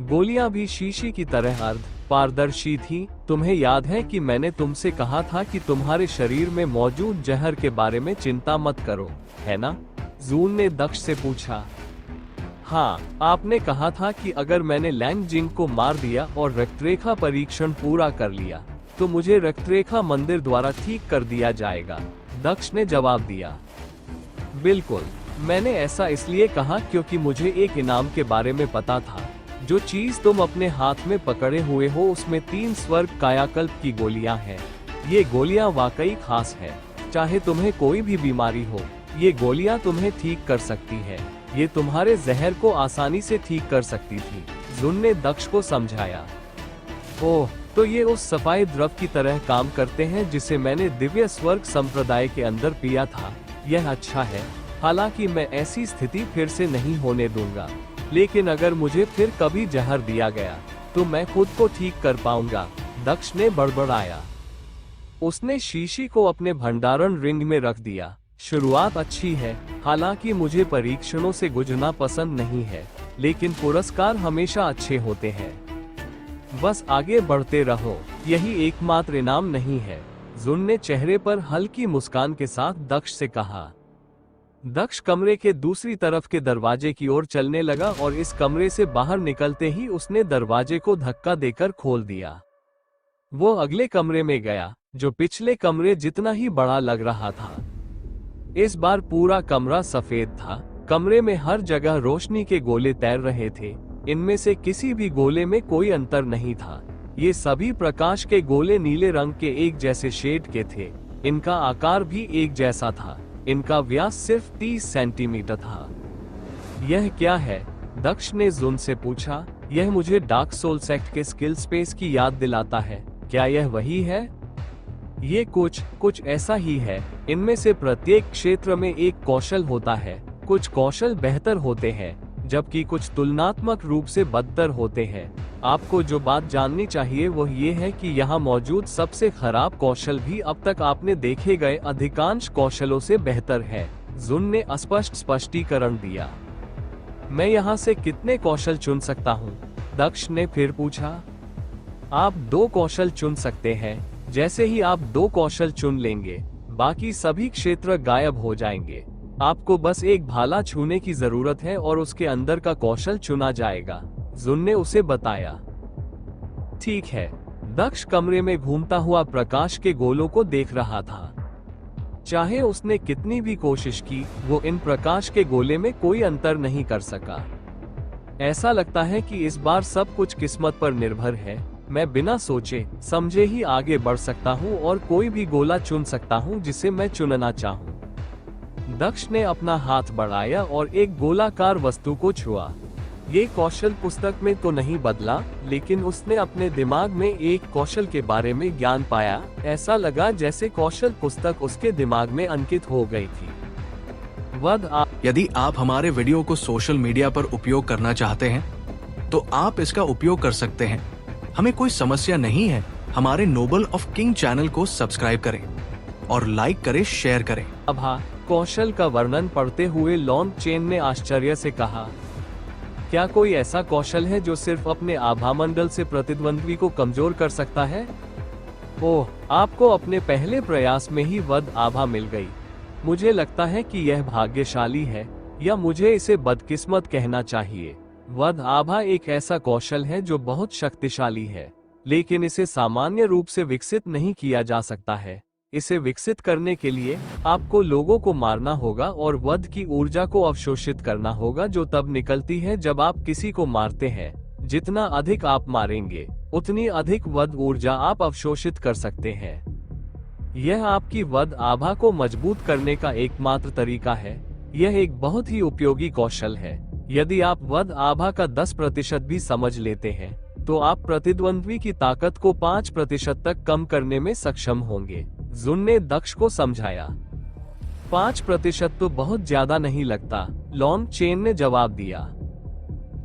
गोलियां भी शीशी की तरह अर्ध पारदर्शी थी। तुम्हें याद है कि मैंने तुमसे कहा था कि तुम्हारे शरीर में मौजूद जहर के बारे में चिंता मत करो, है ना? जून ने दक्ष से पूछा। हाँ, आपने कहा था कि अगर मैंने लैंग जिंग को मार दिया और रक्तरेखा परीक्षण पूरा कर लिया तो मुझे रक्तरेखा मंदिर द्वारा ठीक कर दिया जाएगा, दक्ष ने जवाब दिया। बिल्कुल, मैंने ऐसा इसलिए कहा क्योंकि मुझे एक इनाम के बारे में पता था। जो चीज तुम अपने हाथ में पकड़े हुए हो उसमें 3 स्वर्ग कायाकल्प की गोलियां हैं। ये गोलियां वाकई खास है। चाहे तुम्हें कोई भी बीमारी हो, ये गोलियां तुम्हें ठीक कर सकती है। ये तुम्हारे जहर को आसानी से ठीक कर सकती थी, जून ने दक्ष को समझाया। ओह, तो ये उस सफाई द्रव की तरह काम करते हैं जिसे मैंने दिव्य स्वर्ग संप्रदाय के अंदर पिया था। यह अच्छा है। हालांकि मैं ऐसी स्थिति फिर से नहीं होने दूंगा, लेकिन अगर मुझे फिर कभी जहर दिया गया तो मैं खुद को ठीक कर पाऊंगा, दक्ष ने बड़बड़ाया। उसने शीशी को अपने भंडारण रिंग में रख दिया। शुरुआत अच्छी है। हालांकि मुझे परीक्षणों से गुजरना पसंद नहीं है, लेकिन पुरस्कार हमेशा अच्छे होते हैं। बस आगे बढ़ते रहो, यही एकमात्र इनाम नहीं है, जून ने चेहरे पर हल्की मुस्कान के साथ दक्ष से कहा। दक्ष कमरे के दूसरी तरफ के दरवाजे की ओर चलने लगा और इस कमरे से बाहर निकलते ही उसने दरवाजे को धक्का देकर खोल दिया। वो अगले कमरे में गया, जो पिछले कमरे जितना ही बड़ा लग रहा था। इस बार पूरा कमरा सफेद था। कमरे में हर जगह रोशनी के गोले तैर रहे थे। इनमें से किसी भी गोले में कोई अंतर नहीं था। ये सभी प्रकाश के गोले नीले रंग के एक जैसे शेड के थे। इनका आकार भी एक जैसा था। इनका व्यास सिर्फ 30 सेंटीमीटर था। यह क्या है? दक्ष ने जून से पूछा। यह मुझे डार्क सोल सेक्ट के स्किल स्पेस की याद दिलाता है। क्या यह वही है? ये कुछ ऐसा ही है। इनमें से प्रत्येक क्षेत्र में एक कौशल होता है। कुछ कौशल बेहतर होते हैं, जबकि कुछ तुलनात्मक रूप से बदतर होते हैं। आपको जो बात जाननी चाहिए वह ये है कि यहाँ मौजूद सबसे खराब कौशल भी अब तक आपने देखे गए अधिकांश कौशलों से बेहतर है, जून ने अस्पष्ट स्पष्टीकरण दिया। मैं यहाँ से कितने कौशल चुन सकता हूँ? दक्ष ने फिर पूछा। आप 2 कौशल चुन सकते हैं। जैसे ही आप 2 कौशल चुन लेंगे, बाकी सभी क्षेत्र गायब हो जाएंगे। आपको बस एक भाला छूने की जरूरत है और उसके अंदर का कौशल चुना जाएगा, जून ने उसे बताया। ठीक है। दक्ष कमरे में घूमता हुआ प्रकाश के गोलों को देख रहा था। चाहे उसने कितनी भी कोशिश की, वो इन प्रकाश के गोले में कोई अंतर नहीं कर सका। ऐसा लगता है कि इस बार सब कुछ किस्मत पर निर्भर है। मैं बिना सोचे समझे ही आगे बढ़ सकता हूँ और कोई भी गोला चुन सकता हूँ जिसे मैं चुनना चाहूँ। दक्ष ने अपना हाथ बढ़ाया और एक गोलाकार वस्तु को छुआ। ये कौशल पुस्तक में तो नहीं बदला, लेकिन उसने अपने दिमाग में एक कौशल के बारे में ज्ञान पाया। ऐसा लगा जैसे कौशल पुस्तक उसके दिमाग में अंकित हो गई थी। यदि आप हमारे वीडियो को सोशल मीडिया पर उपयोग करना चाहते हैं तो आप इसका उपयोग कर सकते हैं। हमें कोई समस्या नहीं है। हमारे नोबल ऑफ किंग चैनल को सब्सक्राइब करें और लाइक करें, शेयर करें। आभा कौशल का वर्णन पढ़ते हुए लॉन्ग चेन ने आश्चर्य से कहा, क्या कोई ऐसा कौशल है जो सिर्फ अपने आभा मंडल से प्रतिद्वंद्वी को कमजोर कर सकता है? ओह, आपको अपने पहले प्रयास में ही वध आभा मिल गई। मुझे लगता है कि यह भाग्यशाली है, या मुझे इसे बदकिस्मत कहना चाहिए। वध आभा एक ऐसा कौशल है जो बहुत शक्तिशाली है, लेकिन इसे सामान्य रूप से विकसित नहीं किया जा सकता है। इसे विकसित करने के लिए आपको लोगों को मारना होगा और वध की ऊर्जा को अवशोषित करना होगा, जो तब निकलती है जब आप किसी को मारते हैं। जितना अधिक आप मारेंगे, उतनी अधिक वध ऊर्जा आप अवशोषित कर सकते हैं। यह आपकी वध आभा को मजबूत करने का एकमात्र तरीका है। यह एक बहुत ही उपयोगी कौशल है। यदि आप वध आभा का 10% भी समझ लेते हैं, तो आप प्रतिद्वंद्वी की ताकत को 5% तक कम करने में सक्षम होंगे। जुन ने दक्ष को समझाया। 5% तो बहुत ज्यादा नहीं लगता, लॉन्ग चेन ने जवाब दिया।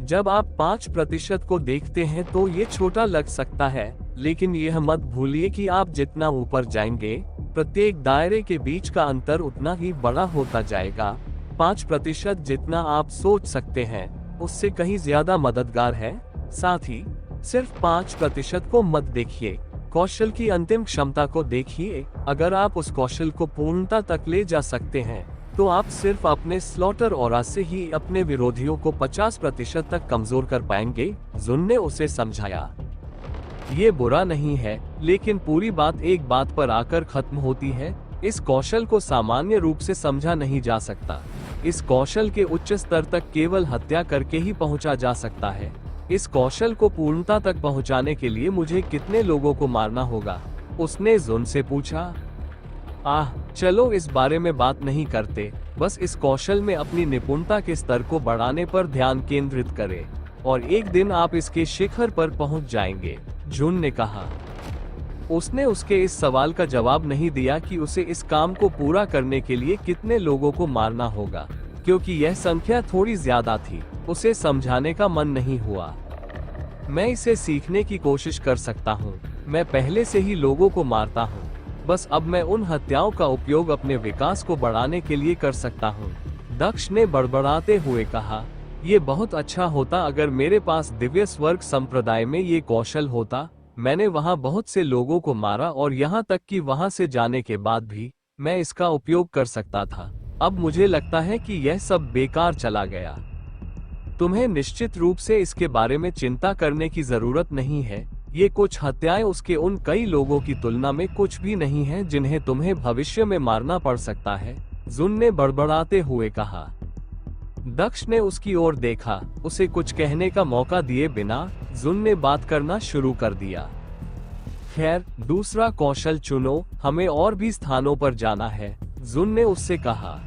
जब आप 5% को देखते हैं तो ये छोटा लग सकता है, लेकिन यह मत भूलिए कि आप जितना ऊपर जाएंगे, प्रत्येक दायरे के बीच का अंतर उतना ही बड़ा होता जाएगा। 5% जितना आप सोच सकते हैं, उससे कहीं ज्यादा मददगार है। साथ ही सिर्फ 5% को मत देखिए, कौशल की अंतिम क्षमता को देखिए। अगर आप उस कौशल को पूर्णता तक ले जा सकते हैं, तो आप सिर्फ अपने स्लॉटर ऑरा से ही अपने विरोधियों को 50% तक कमजोर कर पाएंगे। जुन ने उसे समझाया। ये बुरा नहीं है, लेकिन पूरी बात एक बात पर आकर खत्म होती है। इस कौशल को सामान्य रूप से समझा नहीं जा सकता। इस कौशल के उच्च स्तर तक केवल हत्या करके ही पहुंचा जा सकता है। इस कौशल को पूर्णता तक पहुंचाने के लिए मुझे कितने लोगों को मारना होगा? उसने जुन से पूछा। चलो इस बारे में बात नहीं करते, बस इस कौशल में अपनी निपुणता के स्तर को बढ़ाने पर ध्यान केंद्रित करें, और एक दिन आप इसके शिखर पर पहुंच जाएंगे, जुन ने कहा। उसने उसके इस सवाल का जवाब नहीं दिया कि उसे इस काम को पूरा करने के लिए कितने लोगों को मारना होगा, क्योंकि यह संख्या थोड़ी ज्यादा थी। उसे समझाने का मन नहीं हुआ। मैं इसे सीखने की कोशिश कर सकता हूँ। मैं पहले से ही लोगों को मारता हूँ, बस अब मैं उन हत्याओं का उपयोग अपने विकास को बढ़ाने के लिए कर सकता हूँ। दक्ष ने बड़बड़ाते हुए कहा, ये बहुत अच्छा होता अगर मेरे पास दिव्य स्वर्ग संप्रदाय में ये कौशल होता। मैंने वहाँ बहुत से लोगों को मारा, और यहाँ तक कि वहाँ से जाने के बाद भी मैं इसका उपयोग कर सकता था। अब मुझे लगता है कि यह सब बेकार चला गया। तुम्हें निश्चित रूप से इसके बारे में चिंता करने की जरूरत नहीं है। ये कुछ हत्याएं उसके उन कई लोगों की तुलना में कुछ भी नहीं है जिन्हें तुम्हें भविष्य में मारना पड़ सकता है, जुन ने बड़बड़ाते हुए कहा। दक्ष ने उसकी ओर देखा। उसे कुछ कहने का मौका दिए बिना जुन ने बात करना शुरू कर दिया। खैर, दूसरा कौशल चुनो, हमें और भी स्थानों पर जाना है, जुन ने उससे कहा।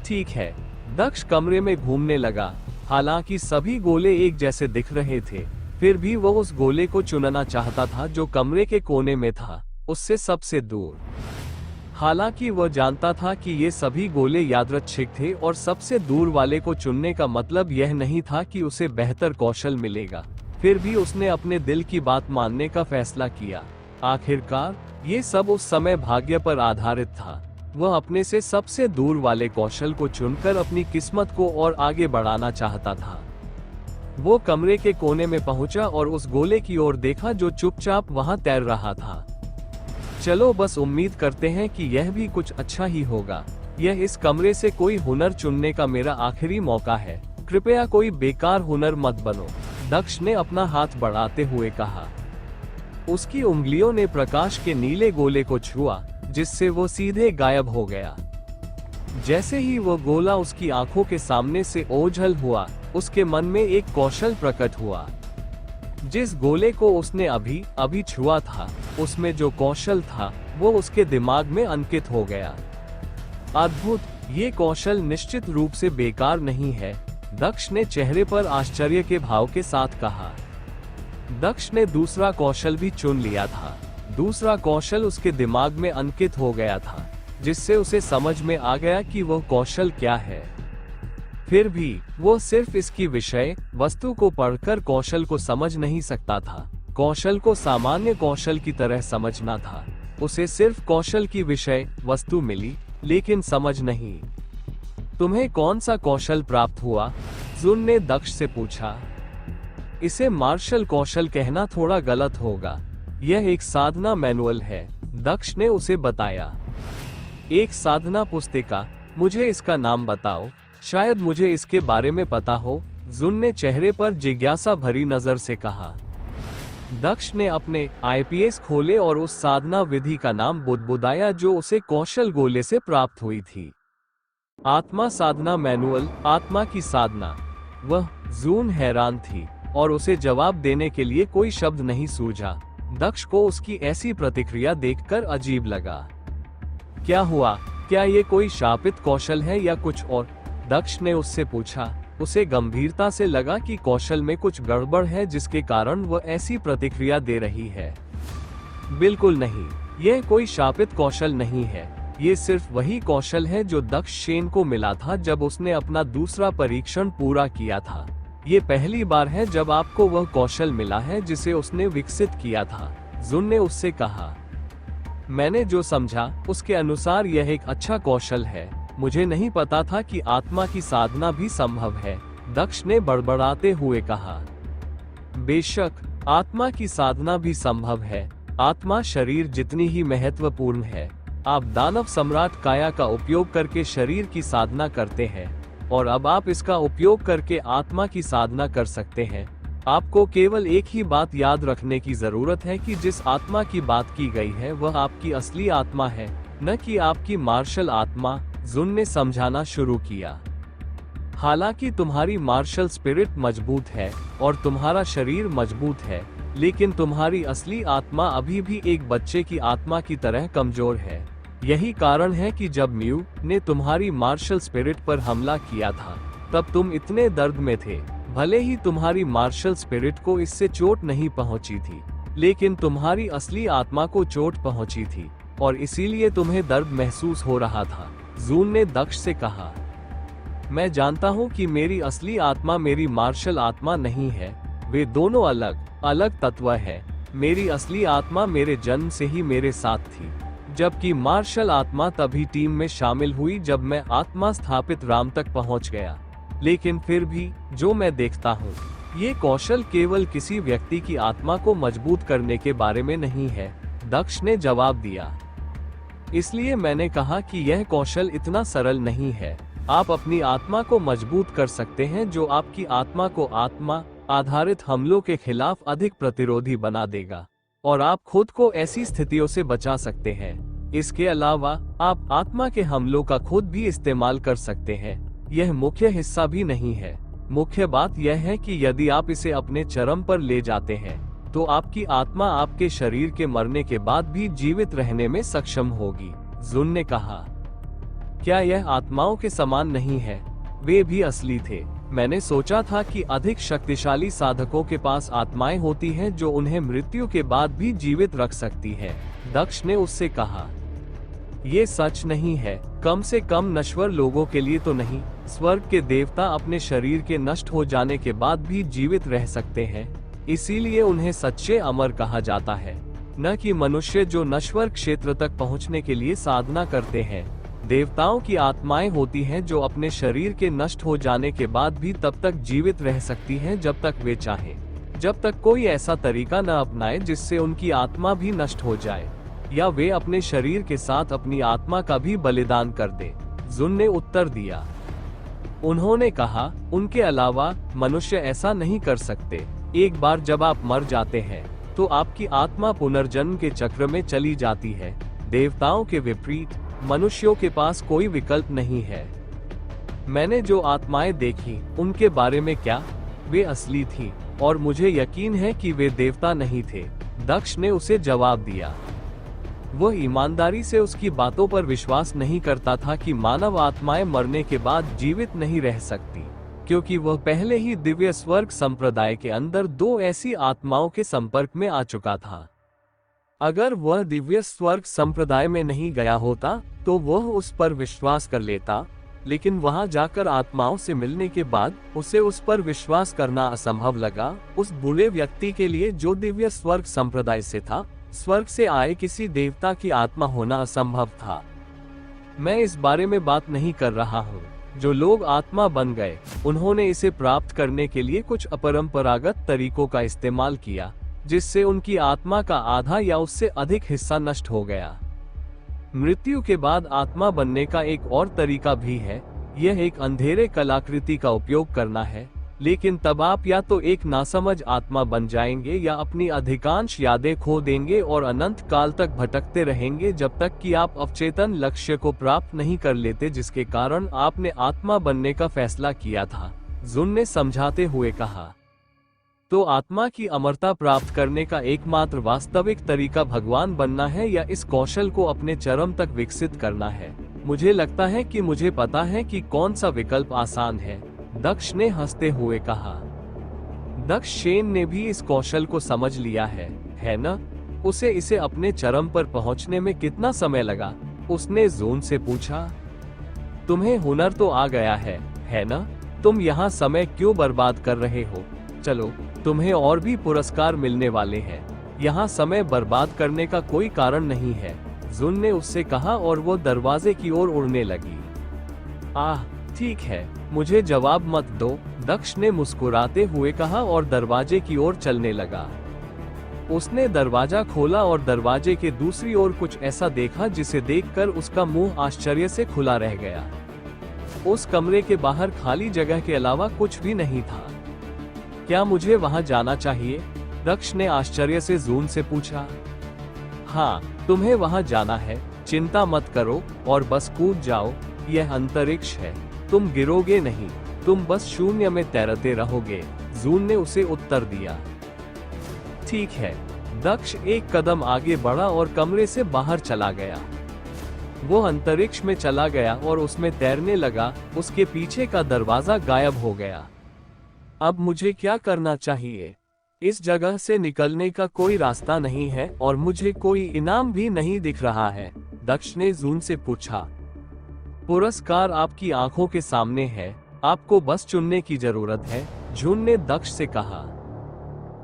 ठीक है। दक्ष कमरे में घूमने लगा। हालांकि सभी गोले एक जैसे दिख रहे थे, फिर भी वो उस गोले को चुनना चाहता था जो कमरे के कोने में था, उससे सबसे दूर। हालांकि वह जानता था कि ये सभी गोले यादृच्छिक थे, और सबसे दूर वाले को चुनने का मतलब यह नहीं था कि उसे बेहतर कौशल मिलेगा। फिर भी उसने अपने दिल की बात मानने का फैसला किया। आखिरकार ये सब उस समय भाग्य पर आधारित था। वह अपने से सबसे दूर वाले कौशल को चुनकर अपनी किस्मत को और आगे बढ़ाना चाहता था। वो कमरे के कोने में पहुंचा और उस गोले की ओर देखा जो चुपचाप वहां तैर रहा था। चलो बस उम्मीद करते हैं कि यह भी कुछ अच्छा ही होगा। यह इस कमरे से कोई हुनर चुनने का मेरा आखिरी मौका है। कृपया कोई बेकार हुनर मत बनो, दक्ष ने अपना हाथ बढ़ाते हुए कहा। उसकी उंगलियों ने प्रकाश के नीले गोले को छुआ, जिससे वो सीधे गायब हो गया। जैसे ही वो गोला उसकी आंखों के सामने से ओझल हुआ, उसके मन में एक कौशल प्रकट हुआ। जिस गोले को उसने अभी अभी छुआ था, उसमें जो कौशल था वो उसके दिमाग में अंकित हो गया। अद्भुत, ये कौशल निश्चित रूप से बेकार नहीं है, दक्ष ने चेहरे पर आश्चर्य के भाव के साथ कहा। दक्ष ने दूसरा कौशल भी चुन लिया था। दूसरा कौशल उसके दिमाग में अंकित हो गया था, जिससे उसे समझ में आ गया कि वह कौशल क्या है। फिर भी वो सिर्फ इसकी विषय वस्तु को पढ़कर कौशल को समझ नहीं सकता था। कौशल को सामान्य कौशल की तरह समझना था। उसे सिर्फ कौशल की विषय वस्तु मिली, लेकिन समझ नहीं। तुम्हें कौन सा कौशल प्राप्त हुआ? जुन ने दक्ष से पूछा। इसे मार्शल कौशल कहना थोड़ा गलत होगा। यह एक साधना मैनुअल है, दक्ष ने उसे बताया। एक साधना पुस्तिका? मुझे इसका नाम बताओ, शायद मुझे इसके बारे में पता हो, जुन ने चेहरे पर जिज्ञासा भरी नजर से कहा। दक्ष ने अपने आईपीएस खोले और उस साधना विधि का नाम बुदबुदाया जो उसे कौशल गोले से प्राप्त हुई थी। आत्मा साधना मैनुअल, आत्मा की साधना। वह जून हैरान थी और उसे जवाब देने के लिए कोई शब्द नहीं सूझा। दक्ष को उसकी ऐसी प्रतिक्रिया देखकर अजीब लगा। क्या हुआ? क्या ये कोई शापित कौशल है या कुछ और? दक्ष ने उससे पूछा। उसे गंभीरता से लगा कि कौशल में कुछ गड़बड़ है जिसके कारण वह ऐसी प्रतिक्रिया दे रही है। बिल्कुल नहीं, यह कोई शापित कौशल नहीं है। ये सिर्फ वही कौशल है जो दक्ष सेन को मिला था जब उसने अपना दूसरा परीक्षण पूरा किया था। ये पहली बार है जब आपको वह कौशल मिला है जिसे उसने विकसित किया था, जुन ने उससे कहा। मैंने जो समझा उसके अनुसार यह एक अच्छा कौशल है। मुझे नहीं पता था कि आत्मा की साधना भी संभव है, दक्ष ने बड़बड़ाते हुए कहा। बेशक, आत्मा की साधना भी संभव है। आत्मा शरीर जितनी ही महत्वपूर्ण है। आप दानव सम्राट काया का उपयोग करके शरीर की साधना करते हैं, और अब आप इसका उपयोग करके आत्मा की साधना कर सकते हैं। आपको केवल एक ही बात याद रखने की जरूरत है कि जिस आत्मा की बात की गई है वह आपकी असली आत्मा है, न कि आपकी मार्शल आत्मा, जुन ने समझाना शुरू किया। हालांकि तुम्हारी मार्शल स्पिरिट मजबूत है और तुम्हारा शरीर मजबूत है, लेकिन तुम्हारी असली आत्मा अभी भी एक बच्चे की आत्मा की तरह कमजोर है। यही कारण है कि जब म्यू ने तुम्हारी मार्शल स्पिरिट पर हमला किया था, तब तुम इतने दर्द में थे। भले ही तुम्हारी मार्शल स्पिरिट को इससे चोट नहीं पहुंची थी, लेकिन तुम्हारी असली आत्मा को चोट पहुंची थी, और इसीलिए तुम्हें दर्द महसूस हो रहा था, जून ने दक्ष से कहा। मैं जानता हूँ कि मेरी असली आत्मा मेरी मार्शल आत्मा नहीं है। वे दोनों अलग अलग तत्व है। मेरी असली आत्मा मेरे जन्म से ही मेरे साथ थी, जबकि मार्शल आत्मा तभी टीम में शामिल हुई जब मैं आत्मा स्थापित राम तक पहुंच गया। लेकिन फिर भी जो मैं देखता हूँ, ये कौशल केवल किसी व्यक्ति की आत्मा को मजबूत करने के बारे में नहीं है, दक्ष ने जवाब दिया। इसलिए मैंने कहा कि यह कौशल इतना सरल नहीं है। आप अपनी आत्मा को मजबूत कर सकते हैं, जो आपकी आत्मा को आत्मा आधारित हमलों के खिलाफ अधिक प्रतिरोधी बना देगा, और आप खुद को ऐसी स्थितियों से बचा सकते हैं। इसके अलावा आप आत्मा के हमलों का खुद भी इस्तेमाल कर सकते हैं। यह मुख्य हिस्सा भी नहीं है। मुख्य बात यह है कि यदि आप इसे अपने चरम पर ले जाते हैं, तो आपकी आत्मा आपके शरीर के मरने के बाद भी जीवित रहने में सक्षम होगी, जुन ने कहा। क्या यह आत्माओं के समान नहीं है? वे भी असली थे। मैंने सोचा था कि अधिक शक्तिशाली साधकों के पास आत्माएं होती हैं जो उन्हें मृत्यु के बाद भी जीवित रख सकती हैं, दक्ष ने उससे कहा। ये सच नहीं है, कम से कम नश्वर लोगों के लिए तो नहीं। स्वर्ग के देवता अपने शरीर के नष्ट हो जाने के बाद भी जीवित रह सकते हैं, इसीलिए उन्हें सच्चे अमर कहा जाता है, न कि मनुष्य जो नश्वर क्षेत्र तक पहुंचने के लिए साधना करते हैं। देवताओं की आत्माएं होती हैं जो अपने शरीर के नष्ट हो जाने के बाद भी तब तक जीवित रह सकती हैं जब तक वे चाहें, जब तक कोई ऐसा तरीका न अपनाए जिससे उनकी आत्मा भी नष्ट हो जाए, या वे अपने शरीर के साथ अपनी आत्मा का भी बलिदान कर दे, जुन ने उत्तर दिया। उन्होंने कहा, उनके अलावा मनुष्य ऐसा नहीं कर सकते। एक बार जब आप मर जाते हैं, तो आपकी आत्मा पुनर्जन्म के चक्र में चली जाती है। देवताओं के विपरीत मनुष्यों के पास कोई विकल्प नहीं है। मैंने जो आत्माएं देखी, उनके बारे में क्या? वे असली थी। और मुझे यकीन है कि वे देवता नहीं थे। दक्ष ने उसे जवाब दिया। वह ईमानदारी से उसकी बातों पर विश्वास नहीं करता था कि मानव आत्माएं मरने के बाद जीवित नहीं रह सकती, क्योंकि वह पहले ही दिव्य स्वर्ग संप्रदाय के अंदर 2 ऐसी आत्माओं के संपर्क में आ चुका था। अगर वह दिव्य स्वर्ग संप्रदाय में नहीं गया होता तो वह उस पर विश्वास कर लेता, लेकिन वहां जाकर आत्माओं से मिलने के बाद उसे उस पर विश्वास करना असंभव लगा। उस बुरे व्यक्ति के लिए जो दिव्य स्वर्ग संप्रदाय से था, स्वर्ग से आए किसी देवता की आत्मा होना असंभव था। मैं इस बारे में बात नहीं कर रहा हूँ। जो लोग आत्मा बन गए, उन्होंने इसे प्राप्त करने के लिए कुछ अपरंपरागत तरीकों का इस्तेमाल किया, जिससे उनकी आत्मा का आधा या उससे अधिक हिस्सा नष्ट हो गया। मृत्यु के बाद आत्मा बनने का एक और तरीका भी है। यह एक अंधेरे कलाकृति का उपयोग करना है, लेकिन तब आप या तो एक नासमझ आत्मा बन जाएंगे या अपनी अधिकांश यादें खो देंगे और अनंत काल तक भटकते रहेंगे जब तक कि आप अवचेतन लक्ष्य को प्राप्त नहीं कर लेते जिसके कारण आपने आत्मा बनने का फैसला किया था, जुन ने समझाते हुए कहा। तो आत्मा की अमरता प्राप्त करने का एकमात्र वास्तविक तरीका भगवान बनना है या इस कौशल को अपने चरम तक विकसित करना है? मुझे लगता है कि मुझे पता है कि कौन सा विकल्प आसान है, दक्ष ने हंसते हुए कहा। दक्ष सेन ने भी इस कौशल को समझ लिया है न? उसे इसे अपने चरम पर पहुंचने में कितना समय लगा? उसने जून से पूछा। तुम्हें हुनर तो आ गया है न? तुम यहाँ समय क्यों बर्बाद कर रहे हो? चलो, तुम्हें और भी पुरस्कार मिलने वाले हैं। यहाँ समय बर्बाद करने का कोई कारण नहीं है, जुन ने उससे कहा और वो दरवाजे की ओर उड़ने लगी। आह, ठीक है, मुझे जवाब मत दो, दक्ष ने मुस्कुराते हुए कहा और दरवाजे की ओर चलने लगा। उसने दरवाजा खोला और दरवाजे के दूसरी ओर कुछ ऐसा देखा जिसे देखकर उसका मुंह आश्चर्य से खुला रह गया। उस कमरे के बाहर खाली जगह के अलावा कुछ भी नहीं था। क्या मुझे वहां जाना चाहिए? दक्ष ने आश्चर्य से जून से पूछा। हाँ, तुम्हें वहां जाना है, चिंता मत करो और बस कूद जाओ। यह अंतरिक्ष है, तुम गिरोगे नहीं, तुम बस शून्य में तैरते रहोगे, जून ने उसे उत्तर दिया। ठीक है। दक्ष एक कदम आगे बढ़ा और कमरे से बाहर चला गया। वो अंतरिक्ष में चला गया और उसमें तैरने लगा। उसके पीछे का दरवाजा गायब हो गया। अब मुझे क्या करना चाहिए? इस जगह से निकलने का कोई रास्ता नहीं है और मुझे कोई इनाम भी नहीं दिख रहा है, दक्ष ने जून से पूछा। पुरस्कार आपकी आंखों के सामने है, आपको बस चुनने की जरूरत है, जून ने दक्ष से कहा।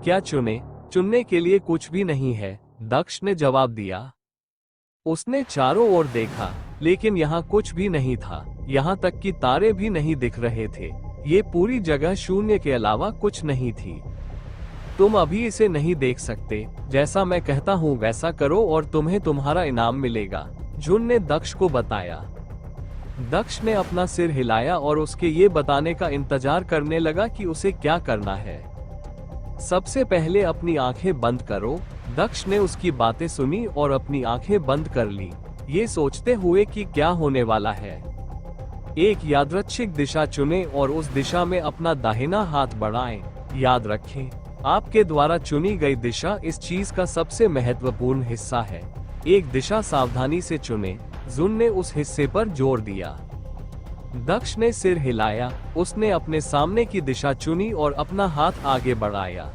क्या चुने? चुनने के लिए कुछ भी नहीं है, दक्ष ने जवाब दिया। उसने चारों ओर देखा, लेकिन यहाँ कुछ भी नहीं था, यहाँ तक कि तारे भी नहीं दिख रहे थे। ये पूरी जगह शून्य के अलावा कुछ नहीं थी। तुम अभी इसे नहीं देख सकते, जैसा मैं कहता हूँ वैसा करो और तुम्हें तुम्हारा इनाम मिलेगा, जून ने दक्ष को बताया। दक्ष ने अपना सिर हिलाया और उसके ये बताने का इंतजार करने लगा कि उसे क्या करना है। सबसे पहले अपनी आंखें बंद करो, दक्ष ने उसकी बातें सुनी और अपनी आंखें बंद कर ली, ये सोचते हुए कि क्या होने वाला है। एक यादृच्छिक दिशा चुनें और उस दिशा में अपना दाहिना हाथ बढ़ाएं। याद रखें, आपके द्वारा चुनी गई दिशा इस चीज का सबसे महत्वपूर्ण हिस्सा है। एक दिशा सावधानी से चुनें, जून ने उस हिस्से पर जोर दिया। दक्ष ने सिर हिलाया, उसने अपने सामने की दिशा चुनी और अपना हाथ आगे बढ़ाया।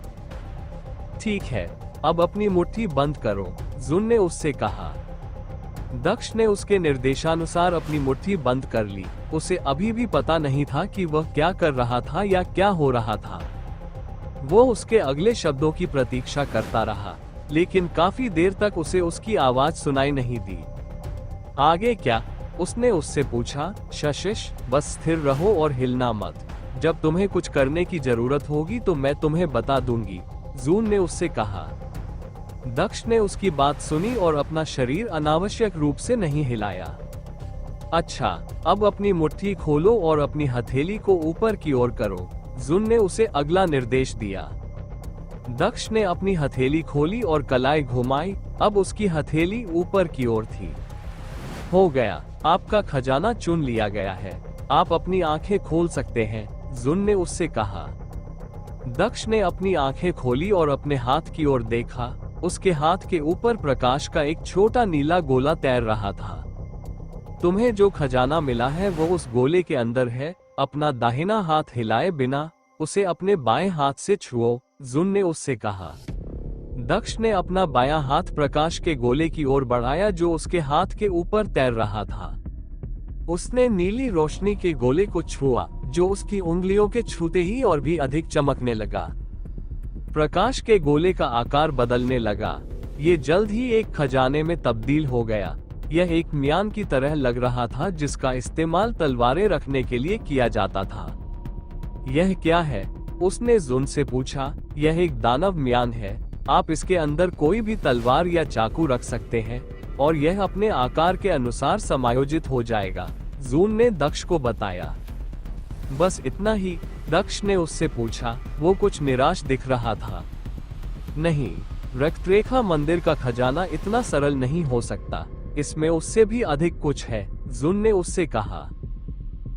ठीक है, अब अपनी मुट्ठी बंद करो, जून ने उससे कहा। दक्ष ने उसके निर्देशानुसार अपनी मुट्ठी बंद कर ली। उसे अभी भी पता नहीं था कि वह क्या कर रहा था या क्या हो रहा था। वो उसके अगले शब्दों की प्रतीक्षा करता रहा, लेकिन काफी देर तक उसे उसकी आवाज सुनाई नहीं दी। आगे क्या? उसने उससे पूछा। शशिश, बस स्थिर रहो और हिलना मत। जब तुम्हें कुछ करने की जरूरत होगी तो मैं तुम्हें बता दूंगी, जून ने उससे कहा। दक्ष ने उसकी बात सुनी और अपना शरीर अनावश्यक रूप से नहीं हिलाया। अच्छा, अब अपनी मुट्ठी खोलो और अपनी हथेली को ऊपर की ओर करो, जून ने उसे अगला निर्देश दिया। दक्ष ने अपनी हथेली खोली और कलाई घुमाई। अब उसकी हथेली ऊपर की ओर थी। हो गया, आपका खजाना चुन लिया गया है, आप अपनी आंखें खोल सकते हैं, जून ने उससे कहा। दक्ष ने अपनी आंखें खोली और अपने हाथ की ओर देखा। उसके हाथ के ऊपर प्रकाश का एक छोटा नीला गोला तैर रहा था। तुम्हें जो खजाना मिला है वो उस गोले के अंदर है। अपना दाहिना हाथ हिलाए बिना उसे अपने बाएं हाथ से छुओ, जुन ने उससे कहा। दक्ष ने अपना बायां हाथ प्रकाश के गोले की ओर बढ़ाया जो उसके हाथ के ऊपर तैर रहा था। उसने नीली रोशनी के गोले को छुआ जो उसकी उंगलियों के छूते ही और भी अधिक चमकने लगा। प्रकाश के गोले का आकार बदलने लगा। ये जल्द ही एक खजाने में तब्दील हो गया। यह एक म्यान की तरह लग रहा था जिसका इस्तेमाल तलवारें रखने के लिए किया जाता था। यह क्या है? उसने जुन से पूछा। यह एक दानव म्यान है। आप इसके अंदर कोई भी तलवार या चाकू रख सकते हैं और यह अपने आकार के अनुसार समायोजित हो जाएगा, जून ने दक्ष को बताया। बस इतना ही? दक्ष ने उससे पूछा। वो कुछ निराश दिख रहा था। नहीं, रक्तरेखा मंदिर का खजाना इतना सरल नहीं हो सकता। इसमें उससे भी अधिक कुछ है, जुन ने उससे कहा।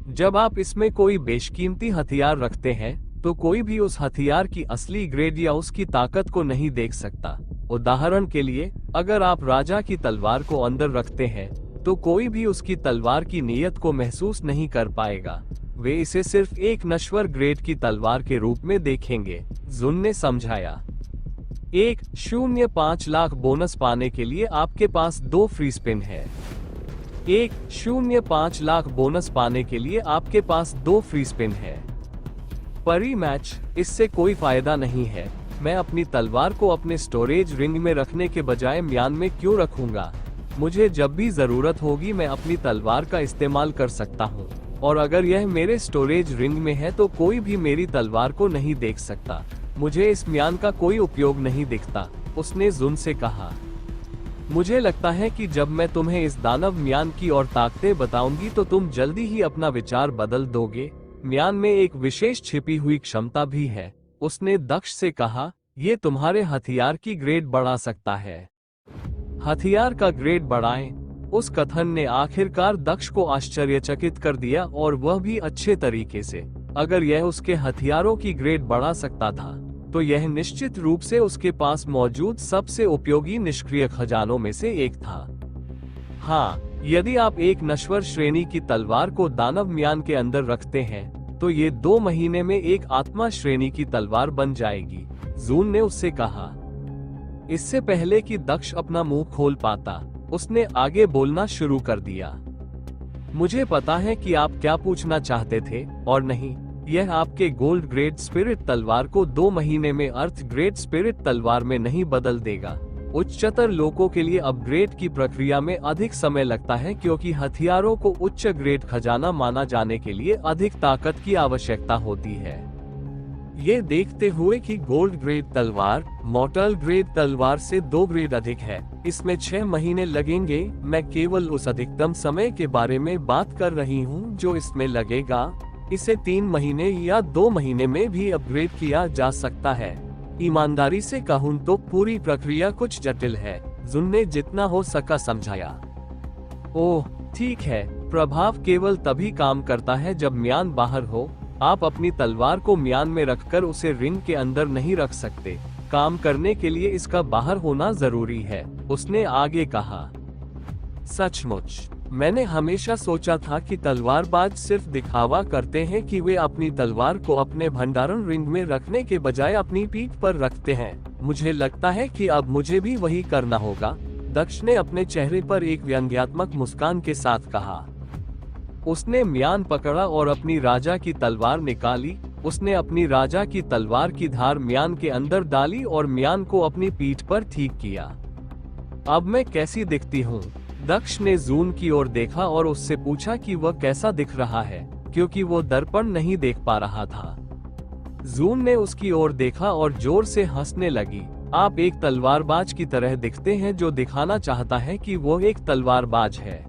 जब आप इसमें कोई बेशकीमती हथियार रखते हैं तो कोई भी उस हथियार की असली ग्रेड या उसकी ताकत को नहीं देख सकता। उदाहरण के लिए, अगर आप राजा की तलवार को अंदर रखते हैं तो कोई भी उसकी तलवार की नीयत को महसूस नहीं कर पाएगा। वे इसे सिर्फ एक नश्वर ग्रेड की तलवार के रूप में देखेंगे, जुन ने समझाया। 1.05 लाख बोनस पाने के लिए आपके पास 2 फ्री स्पिन है। 1.05 लाख बोनस पाने के लिए आपके पास 2 फ्री स्पिन है। परी मैच, इससे कोई फायदा नहीं है। मैं अपनी तलवार को अपने स्टोरेज रिंग में रखने के बजाय म्यान में क्यों रखूंगा? मुझे जब भी जरूरत होगी मैं अपनी तलवार का इस्तेमाल कर सकता हूँ, और अगर यह मेरे स्टोरेज रिंग में है तो कोई भी मेरी तलवार को नहीं देख सकता। मुझे इस म्यान का कोई उपयोग नहीं दिखता, उसने जुन से कहा। मुझे लगता है कि जब मैं तुम्हें इस दानव म्यान की और ताकतें बताऊंगी तो तुम जल्दी ही अपना विचार बदल दोगे। म्यान में एक विशेष छिपी हुई क्षमता भी है, उसने दक्ष से कहा। ये तुम्हारे हथियार की ग्रेड बढ़ा सकता है। हथियार का ग्रेड बढ़ाएं। उस कथन ने आखिरकार दक्ष को आश्चर्यचकित कर दिया, और वह भी अच्छे तरीके से। अगर यह उसके हथियारों की ग्रेड बढ़ा सकता था तो यह निश्चित रूप से उसके पास मौजूद सबसे उपयोगी निष्क्रिय खजानों में से एक था। हाँ, यदि आप एक नश्वर श्रेणी की तलवार को दानव म्यान के अंदर रखते हैं तो ये 2 महीने में एक आत्मा श्रेणी की तलवार बन जाएगी, जून ने उससे कहा। इससे पहले कि दक्ष अपना मुंह खोल पाता, उसने आगे बोलना शुरू कर दिया। मुझे पता है कि आप क्या पूछना चाहते थे, और नहीं, यह आपके गोल्ड ग्रेड स्पिरिट तलवार को 2 महीने में अर्थ ग्रेड स्पिरिट तलवार में नहीं बदल देगा। उच्चतर लोगों के लिए अपग्रेड की प्रक्रिया में अधिक समय लगता है क्योंकि हथियारों को उच्च ग्रेड खजाना माना जाने के लिए अधिक ताकत की आवश्यकता होती है। ये देखते हुए कि गोल्ड ग्रेड तलवार मॉर्टल ग्रेड तलवार से 2 ग्रेड अधिक है, इसमें 6 महीने लगेंगे। मैं केवल उस अधिकतम समय के बारे में बात कर रही हूँ जो इसमें लगेगा। इसे 3 महीने या 2 महीने में भी अपग्रेड किया जा सकता है। ईमानदारी से कहूँ तो पूरी प्रक्रिया कुछ जटिल है, जुन ने जितना हो सका समझाया। ओह ठीक है, प्रभाव केवल तभी काम करता है जब म्यान बाहर हो। आप अपनी तलवार को म्यान में रखकर उसे रिंग के अंदर नहीं रख सकते। काम करने के लिए इसका बाहर होना जरूरी है, उसने आगे कहा। सचमुच, मैंने हमेशा सोचा था कि तलवारबाज सिर्फ दिखावा करते हैं कि वे अपनी तलवार को अपने भंडारण रिंग में रखने के बजाय अपनी पीठ पर रखते हैं। मुझे लगता है कि अब मुझे भी वही करना होगा, दक्ष ने अपने चेहरे पर एक व्यंग्यात्मक मुस्कान के साथ कहा। उसने म्यान पकड़ा और अपनी राजा की तलवार निकाली। उसने अपनी राजा की तलवार की धार म्यान के अंदर डाली और म्यान को अपनी पीठ पर ठीक किया। अब मैं कैसी दिखती हूँ? दक्ष ने जून की ओर देखा और उससे पूछा कि वह कैसा दिख रहा है, क्योंकि वो दर्पण नहीं देख पा रहा था। जून ने उसकी ओर देखा और जोर से हंसने लगी। आप एक तलवारबाज की तरह दिखते हैं जो दिखाना चाहता है कि वो एक तलवारबाज है।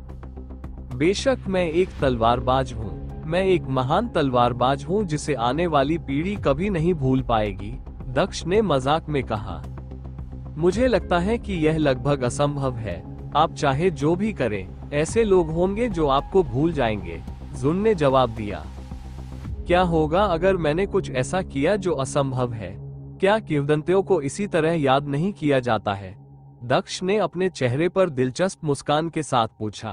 बेशक मैं एक तलवारबाज हूँ। मैं एक महान तलवारबाज हूँ जिसे आने वाली पीढ़ी कभी नहीं भूल पाएगी, दक्ष ने मजाक में कहा। मुझे लगता है कि यह लगभग असंभव है। आप चाहे जो भी करें, ऐसे लोग होंगे जो आपको भूल जाएंगे, जुन ने जवाब दिया। क्या होगा अगर मैंने कुछ ऐसा किया जो असंभव है? क्या किंवदंतियों को इसी तरह याद नहीं किया जाता है? दक्ष ने अपने चेहरे पर दिलचस्प मुस्कान के साथ पूछा।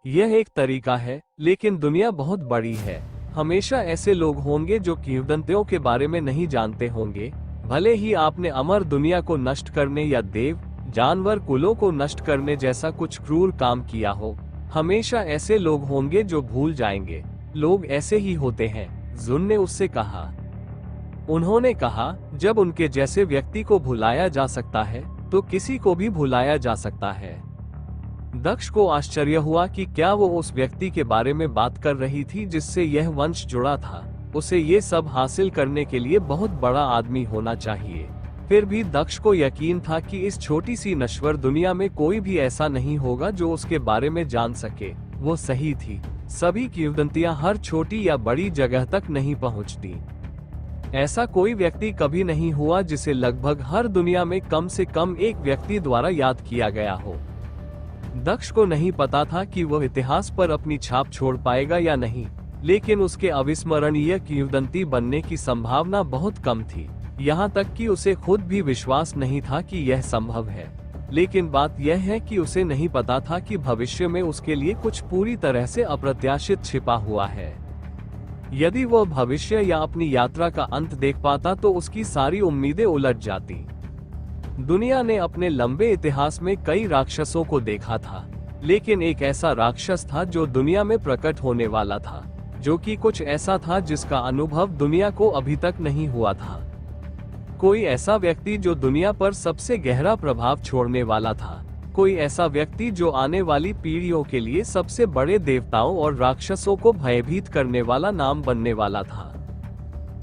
यह एक तरीका है, लेकिन दुनिया बहुत बड़ी है। हमेशा ऐसे लोग होंगे जो किंवदंतियों के बारे में नहीं जानते होंगे। भले ही आपने अमर दुनिया को नष्ट करने या देव जानवर कुलों को नष्ट करने जैसा कुछ क्रूर काम किया हो, हमेशा ऐसे लोग होंगे जो भूल जाएंगे। लोग ऐसे ही होते हैं, जुन ने उससे कहा। उन्होंने कहा, जब उनके जैसे व्यक्ति को भुलाया जा सकता है तो किसी को भी भुलाया जा सकता है। दक्ष को आश्चर्य हुआ कि क्या वो उस व्यक्ति के बारे में बात कर रही थी जिससे यह वंश जुड़ा था। उसे ये सब हासिल करने के लिए बहुत बड़ा आदमी होना चाहिए। फिर भी दक्ष को यकीन था कि इस छोटी सी नश्वर दुनिया में कोई भी ऐसा नहीं होगा जो उसके बारे में जान सके। वो सही थी। सभी किंवदंतियां हर छोटी या बड़ी जगह तक नहीं पहुंचती। ऐसा कोई व्यक्ति कभी नहीं हुआ जिसे लगभग हर दुनिया में कम से कम एक व्यक्ति द्वारा याद किया गया हो। दक्ष को नहीं पता था कि वह इतिहास पर अपनी छाप छोड़ पाएगा या नहीं, लेकिन उसके अविस्मरणीय किंवदंती बनने की संभावना बहुत कम थी। यहाँ तक कि उसे खुद भी विश्वास नहीं था कि यह संभव है। लेकिन बात यह है कि उसे नहीं पता था कि भविष्य में उसके लिए कुछ पूरी तरह से अप्रत्याशित छिपा हुआ है। यदि वह भविष्य या अपनी यात्रा का अंत देख पाता तो उसकी सारी उम्मीदें उलट जाती। दुनिया ने अपने लंबे इतिहास में कई राक्षसों को देखा था, लेकिन एक ऐसा राक्षस था जो दुनिया में प्रकट होने वाला था, जो कि कुछ ऐसा था जिसका अनुभव दुनिया को अभी तक नहीं हुआ था। कोई ऐसा व्यक्ति जो दुनिया पर सबसे गहरा प्रभाव छोड़ने वाला था। कोई ऐसा व्यक्ति जो आने वाली पीढ़ियों के लिए सबसे बड़े देवताओं और राक्षसों को भयभीत करने वाला नाम बनने वाला था।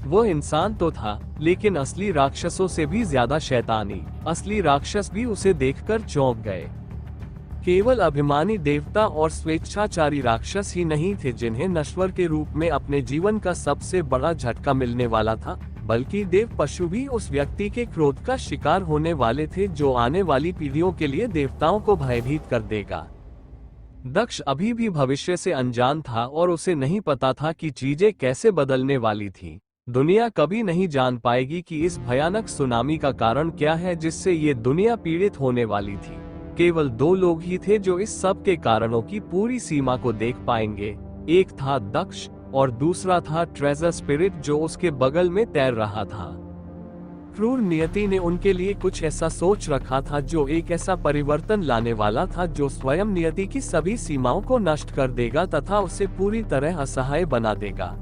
वो इंसान तो था, लेकिन असली राक्षसों से भी ज्यादा शैतानी। असली राक्षस भी उसे देखकर चौंक गए। केवल अभिमानी देवता और स्वेच्छाचारी राक्षस ही नहीं थे जिन्हें नश्वर के रूप में अपने जीवन का सबसे बड़ा झटका मिलने वाला था, बल्कि देव पशु भी उस व्यक्ति के क्रोध का शिकार होने वाले थे जो आने वाली पीढ़ियों के लिए देवताओं को भयभीत कर देगा। दक्ष अभी भी भविष्य से अनजान था और उसे नहीं पता था कि चीजें कैसे बदलने वाली थी। दुनिया कभी नहीं जान पाएगी कि इस भयानक सुनामी का कारण क्या है जिससे ये दुनिया पीड़ित होने वाली थी। केवल दो लोग ही थे जो इस सब के कारणों की पूरी सीमा को देख पाएंगे। एक था दक्ष और दूसरा था ट्रेजर स्पिरिट जो उसके बगल में तैर रहा था। क्रूर नियति ने उनके लिए कुछ ऐसा सोच रखा था जो एक ऐसा परिवर्तन लाने वाला था जो स्वयं नियति की सभी सीमाओं को नष्ट कर देगा तथा उसे पूरी तरह असहाय बना देगा।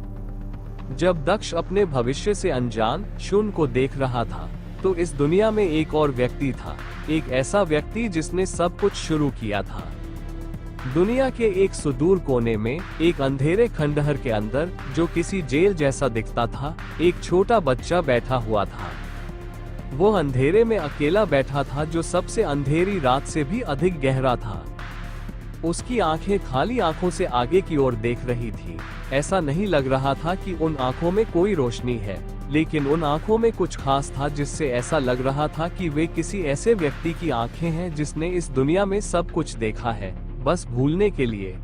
जब दक्ष अपने भविष्य से अनजान शून्य को देख रहा था तो इस दुनिया में एक और व्यक्ति था, एक ऐसा व्यक्ति जिसने सब कुछ शुरू किया था। दुनिया के एक सुदूर कोने में एक अंधेरे खंडहर के अंदर जो किसी जेल जैसा दिखता था, एक छोटा बच्चा बैठा हुआ था। वो अंधेरे में अकेला बैठा था जो सबसे अंधेरी रात से भी अधिक गहरा था। उसकी आंखें खाली आंखों से आगे की ओर देख रही थी। ऐसा नहीं लग रहा था कि उन आंखों में कोई रोशनी है, लेकिन उन आंखों में कुछ खास था जिससे ऐसा लग रहा था कि वे किसी ऐसे व्यक्ति की आंखें हैं जिसने इस दुनिया में सब कुछ देखा है, बस भूलने के लिए।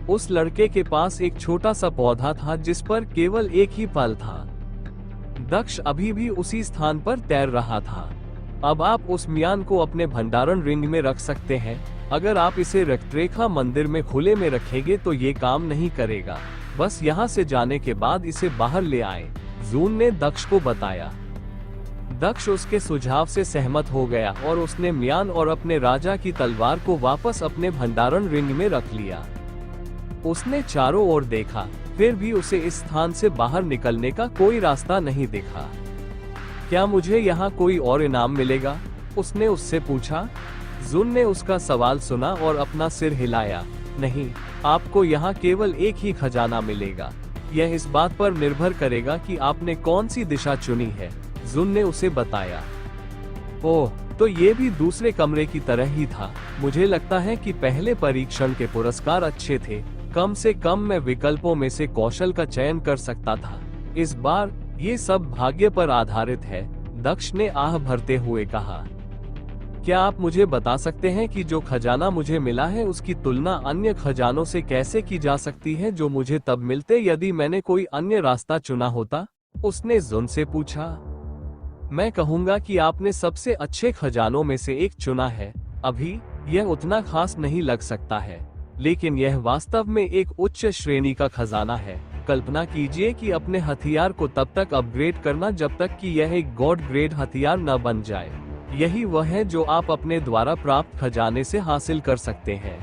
उस लड़के के पास एक छोटा सा पौधा था जिस पर केवल एक ही फल था। दक्ष अभी भी उसी स्थान पर तैर रहा था। अब आप उस म्यान को अपने भंडारण रिंग में रख सकते हैं। अगर आप इसे रक्तरेखा मंदिर में खुले में रखेंगे तो ये काम नहीं करेगा। बस यहाँ से जाने के बाद इसे बाहर ले आए, जून ने दक्ष को बताया। दक्ष उसके सुझाव से सहमत हो गया और उसने म्यान और अपने राजा की तलवार को वापस अपने भंडारण रिंग में रख लिया। उसने चारों ओर देखा, फिर भी उसे इस स्थान से बाहर निकलने का कोई रास्ता नहीं दिखा। क्या मुझे यहाँ कोई और इनाम मिलेगा? उसने उससे पूछा। जुन ने उसका सवाल सुना और अपना सिर हिलाया। नहीं, आपको यहाँ केवल एक ही खजाना मिलेगा। यह इस बात पर निर्भर करेगा कि आपने कौन सी दिशा चुनी है, जुन ने उसे बताया। ओह, तो ये भी दूसरे कमरे की तरह ही था। मुझे लगता है कि पहले परीक्षण के पुरस्कार अच्छे थे। कम से कम मैं विकल्पों में से कौशल का चयन कर सकता था। इस बार ये सब भाग्य पर आधारित है, दक्ष ने आह भरते हुए कहा। क्या आप मुझे बता सकते हैं कि जो खजाना मुझे मिला है उसकी तुलना अन्य खजानों से कैसे की जा सकती है जो मुझे तब मिलते यदि मैंने कोई अन्य रास्ता चुना होता? उसने जुन से पूछा। मैं कहूंगा कि आपने सबसे अच्छे खजानों में से एक चुना है। अभी यह उतना खास नहीं लग सकता है, लेकिन यह वास्तव में एक उच्च श्रेणी का खजाना है। कल्पना कीजिए कि अपने हथियार को तब तक अपग्रेड करना जब तक कि यह एक गॉड ग्रेड हथियार न बन जाए। यही वह है जो आप अपने द्वारा प्राप्त खजाने से हासिल कर सकते हैं।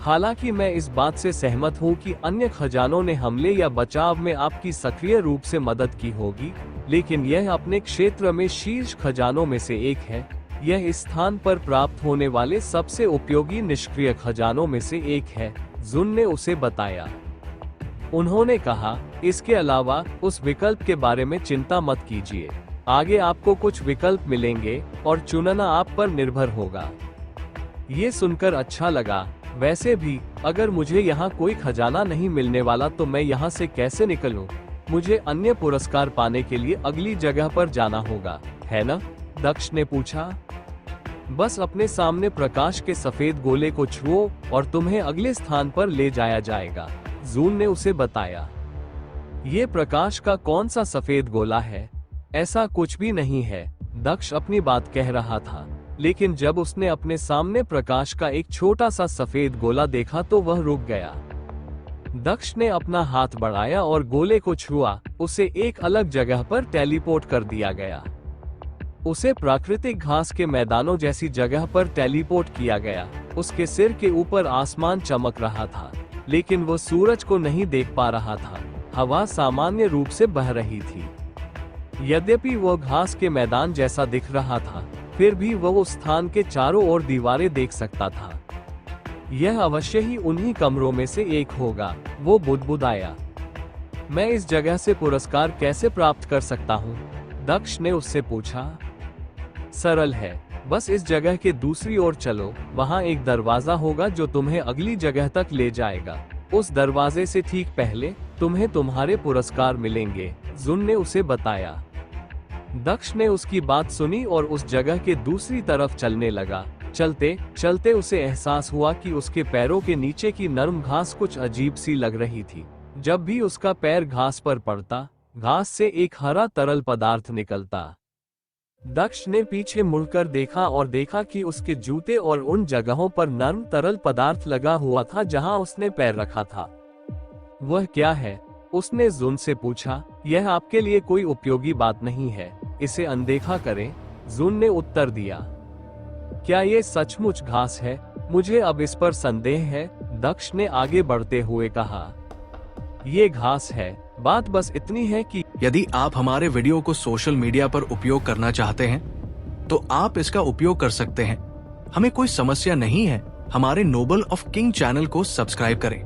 हालांकि मैं इस बात से सहमत हूं कि अन्य खजानों ने हमले या बचाव में आपकी सक्रिय रूप से मदद की होगी, लेकिन यह अपने क्षेत्र में शीर्ष खजानों में से एक है। यह इस स्थान पर प्राप्त होने वाले सबसे उपयोगी निष्क्रिय खजानों में से एक है, जुन ने उसे बताया। उन्होंने कहा, इसके अलावा उस विकल्प के बारे में चिंता मत कीजिए। आगे आपको कुछ विकल्प मिलेंगे और चुनना आप पर निर्भर होगा। ये सुनकर अच्छा लगा। वैसे भी अगर मुझे यहाँ कोई खजाना नहीं मिलने वाला तो मैं यहाँ से कैसे निकलूं? मुझे अन्य पुरस्कार पाने के लिए अगली जगह पर जाना होगा, है ना? दक्ष ने पूछा। बस अपने सामने प्रकाश के सफेद गोले को छुओ और तुम्हें अगले स्थान पर ले जाया जाएगा, जून ने उसे बताया। ये प्रकाश का कौन सा सफेद गोला है? ऐसा कुछ भी नहीं है, दक्ष अपनी बात कह रहा था, लेकिन जब उसने अपने सामने प्रकाश का एक छोटा सा सफेद गोला देखा तो वह रुक गया। दक्ष ने अपना हाथ बढ़ाया और गोले को छुआ। उसे एक अलग जगह पर टेलीपोर्ट कर दिया गया। उसे प्राकृतिक घास के मैदानों जैसी जगह पर टेलीपोर्ट किया गया। उसके सिर के ऊपर आसमान चमक रहा था, लेकिन वो सूरज को नहीं देख पा रहा था। हवा सामान्य रूप से बह रही थी। यद्यपि वह घास के मैदान जैसा दिख रहा था, फिर भी वह उस स्थान के चारों ओर दीवारें देख सकता था। यह अवश्य ही उन्हीं कमरों में से एक होगा, वो बुदबुदाया। मैं इस जगह से पुरस्कार कैसे प्राप्त कर सकता हूँ? दक्ष ने उससे पूछा। सरल है, बस इस जगह के दूसरी ओर चलो। वहाँ एक दरवाजा होगा जो तुम्हें अगली जगह तक ले जाएगा। उस दरवाजे से ठीक पहले तुम्हें तुम्हारे पुरस्कार मिलेंगे, जुन ने उसे बताया। दक्ष ने उसकी बात सुनी और उस जगह के दूसरी तरफ चलने लगा। चलते चलते उसे एहसास हुआ कि उसके पैरों के नीचे की नरम घास कुछ अजीब सी लग रही थी। जब भी उसका पैर घास पर पड़ता, घास से एक हरा तरल पदार्थ निकलता। दक्ष ने पीछे मुड़कर देखा और देखा कि उसके जूते और उन जगहों पर नरम तरल पदार्थ लगा हुआ था जहां उसने पैर रखा था। वह क्या है? उसने जुन से पूछा। यह आपके लिए कोई उपयोगी बात नहीं है, इसे अनदेखा करें, जुन ने उत्तर दिया। क्या ये सचमुच घास है? मुझे अब इस पर संदेह है, दक्ष ने आगे बढ़ते हुए कहा। ये घास है। बात बस इतनी है कि यदि आप हमारे वीडियो को सोशल मीडिया पर उपयोग करना चाहते हैं, तो आप इसका उपयोग कर सकते हैं। हमें कोई समस्या नहीं है। हमारे नोबल ऑफ किंग चैनल को सब्सक्राइब करें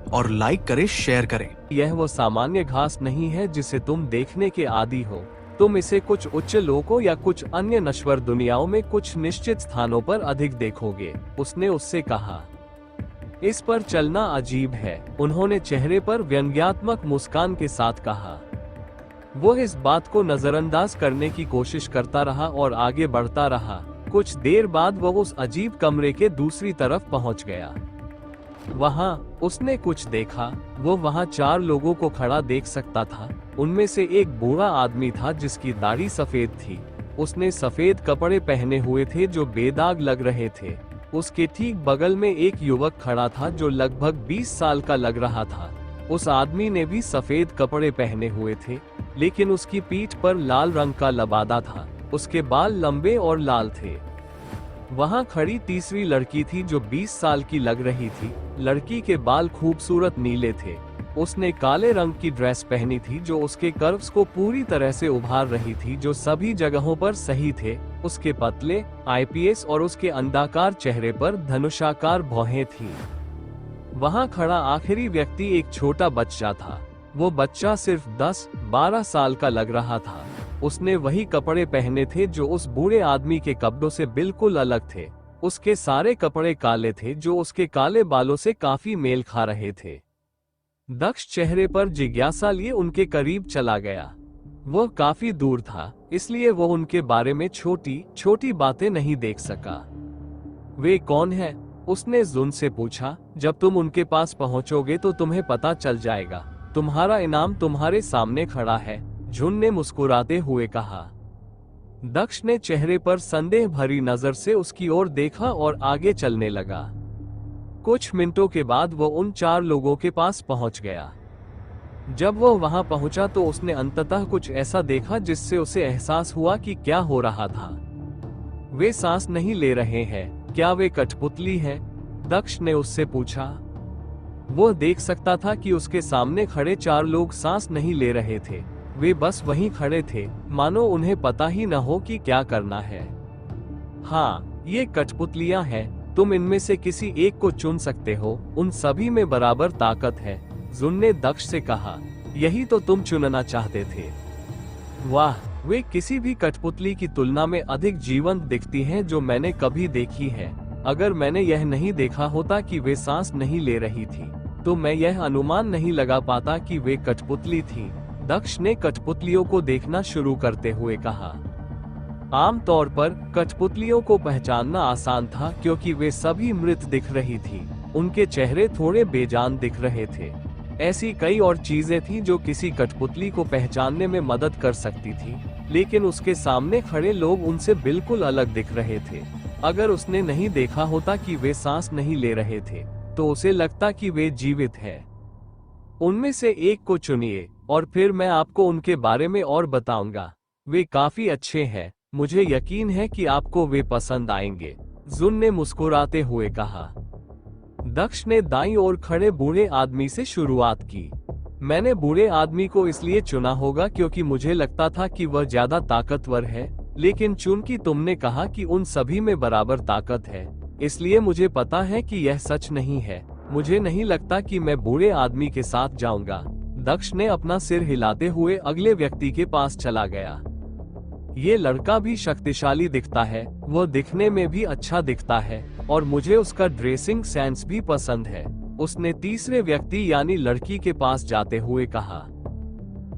और लाइक करें, शेयर करें। यह वो सामान्य घास नहीं है जिसे तुम देखने के आदी हो। तुम इसे कुछ उच्च लोकों या कुछ अन्य नश्वर दुनियाओं में कुछ निश्चित स्थानों पर अधिक देखोगे, उसने उससे कहा। इस पर चलना अजीब है, उन्होंने चेहरे पर व्यंग्यात्मक मुस्कान के साथ कहा। वो इस बात को नजरअंदाज करने की कोशिश करता रहा और आगे बढ़ता रहा। कुछ देर बाद वह उस अजीब कमरे के दूसरी तरफ पहुंच गया। वहां उसने कुछ देखा। वो वहां 4 लोगों को खड़ा देख सकता था। उनमें से एक बूढ़ा आदमी था जिसकी दाढ़ी सफेद थी। उसने सफेद कपड़े पहने हुए थे जो बेदाग लग रहे थे। उसके ठीक बगल में एक युवक खड़ा था जो लगभग 20 साल का लग रहा था। उस आदमी ने भी सफेद कपड़े पहने हुए थे, लेकिन उसकी पीठ पर लाल रंग का लबादा था। उसके बाल लंबे और लाल थे। वहां खड़ी तीसरी लड़की थी जो 20 साल की लग रही थी। लड़की के बाल खूबसूरत नीले थे। उसने काले रंग की ड्रेस पहनी थी जो उसके कर्व्स को पूरी तरह से उभार रही थी, जो सभी जगहों पर सही थे। उसके पतले आईपीएस और उसके अंडाकार चेहरे पर धनुषाकार भौहें थीं। वहां खड़ा आखिरी व्यक्ति एक छोटा बच्चा था। वो बच्चा सिर्फ 10-12 साल का लग रहा था। उसने वही कपड़े पहने थे जो उस बूढ़े आदमी के कपड़ों से बिल्कुल अलग थे। उसके सारे कपड़े काले थे जो उसके काले बालों से काफी मेल खा रहे थे। दक्ष चेहरे पर जिज्ञासा लिए उनके करीब चला गया। वह काफी दूर था, इसलिए वो उनके बारे में छोटी छोटी बातें नहीं देख सका। वे कौन है? उसने जुन से पूछा। जब तुम उनके पास पहुंचोगे तो तुम्हें पता चल जाएगा। तुम्हारा इनाम तुम्हारे सामने खड़ा है, जुन ने मुस्कुराते हुए कहा। दक्ष ने चेहरे पर संदेह भरी नजर से उसकी ओर देखा और आगे चलने लगा। कुछ मिनटों के बाद वो उन 4 लोगों के पास पहुंच गया। जब वो वहां पहुंचा तो उसने अंततः कुछ ऐसा देखा जिससे उसे एहसास हुआ कि क्या हो रहा था। वे सांस नहीं ले रहे हैं। क्या वे कठपुतली हैं? दक्ष ने उससे पूछा। वो देख सकता था कि उसके सामने खड़े 4 लोग सांस नहीं ले रहे थे। वे बस वहीं खड़े थे, मानो उन्हें पता ही न हो कि क्या करना है। हाँ, ये कठपुतलियां हैं। तुम इनमें से किसी एक को चुन सकते हो। उन सभी में बराबर ताकत है, जुन ने दक्ष से कहा। यही तो तुम चुनना चाहते थे। वाह, वे किसी भी कठपुतली की तुलना में अधिक जीवंत दिखती हैं जो मैंने कभी देखी है। अगर मैंने यह नहीं देखा होता कि वे सांस नहीं ले रही थी, तो मैं यह अनुमान नहीं लगा पाता कि वे कठपुतली थीं। दक्ष ने कठपुतलियों को देखना शुरू करते हुए कहा। आमतौर पर कठपुतलियों को पहचानना आसान था क्योंकि वे सभी मृत दिख रही थी। उनके चेहरे थोड़े बेजान दिख रहे थे। ऐसी कई और चीजें थीं जो किसी कठपुतली को पहचानने में मदद कर सकती थी, लेकिन उसके सामने खड़े लोग उनसे बिल्कुल अलग दिख रहे थे। अगर उसने नहीं देखा होता कि वे सांस नहीं ले रहे थे, तो उसे लगता कि वे जीवित हैं। उनमें से एक को चुनिए और फिर मैं आपको उनके बारे में और बताऊंगा। वे काफी अच्छे हैं, मुझे यकीन है कि आपको वे पसंद आएंगे, जुन ने मुस्कुराते हुए कहा। दक्ष ने दाईं ओर खड़े बूढ़े आदमी से शुरुआत की। मैंने बूढ़े आदमी को इसलिए चुना होगा क्योंकि मुझे लगता था कि वह ज्यादा ताकतवर है, लेकिन चूंकि तुमने कहा कि उन सभी में बराबर ताकत है, इसलिए मुझे पता है कि यह सच नहीं है। मुझे नहीं लगता कि मैं बूढ़े आदमी के साथ जाऊंगा। दक्ष ने अपना सिर हिलाते हुए अगले व्यक्ति के पास चला गया। ये लड़का भी शक्तिशाली दिखता है, वह दिखने में भी अच्छा दिखता है और मुझे उसका ड्रेसिंग सेंस भी पसंद है, उसने तीसरे व्यक्ति यानी लड़की के पास जाते हुए कहा।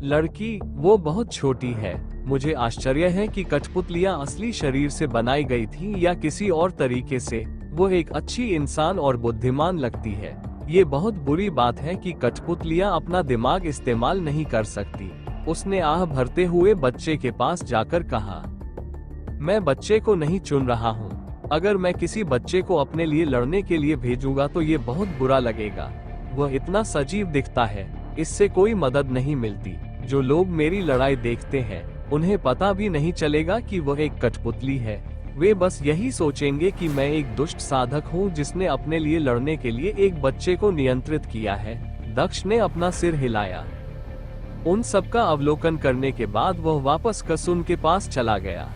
लड़की? वो बहुत छोटी है। मुझे आश्चर्य है कि कठपुतलियां असली शरीर से बनाई गई थीं या किसी और तरीके से। वो एक अच्छी इंसान और बुद्धिमान लगती है। ये बहुत बुरी बात है कि कठपुतलियां अपना दिमाग इस्तेमाल नहीं कर सकती, उसने आह भरते हुए बच्चे के पास जाकर कहा। मैं बच्चे को नहीं चुन रहा हूँ। अगर मैं किसी बच्चे को अपने लिए लड़ने के लिए भेजूंगा तो ये बहुत बुरा लगेगा। वह इतना सजीव दिखता है, इससे कोई मदद नहीं मिलती। जो लोग मेरी लड़ाई देखते हैं, उन्हें पता भी नहीं चलेगा कि वह एक कठपुतली है। वे बस यही सोचेंगे कि मैं एक दुष्ट साधक हूँ जिसने अपने लिए लड़ने के लिए एक बच्चे को नियंत्रित किया है। दक्ष ने अपना सिर हिलाया। उन सबका अवलोकन करने के बाद वह वापस कसुन के पास चला गया।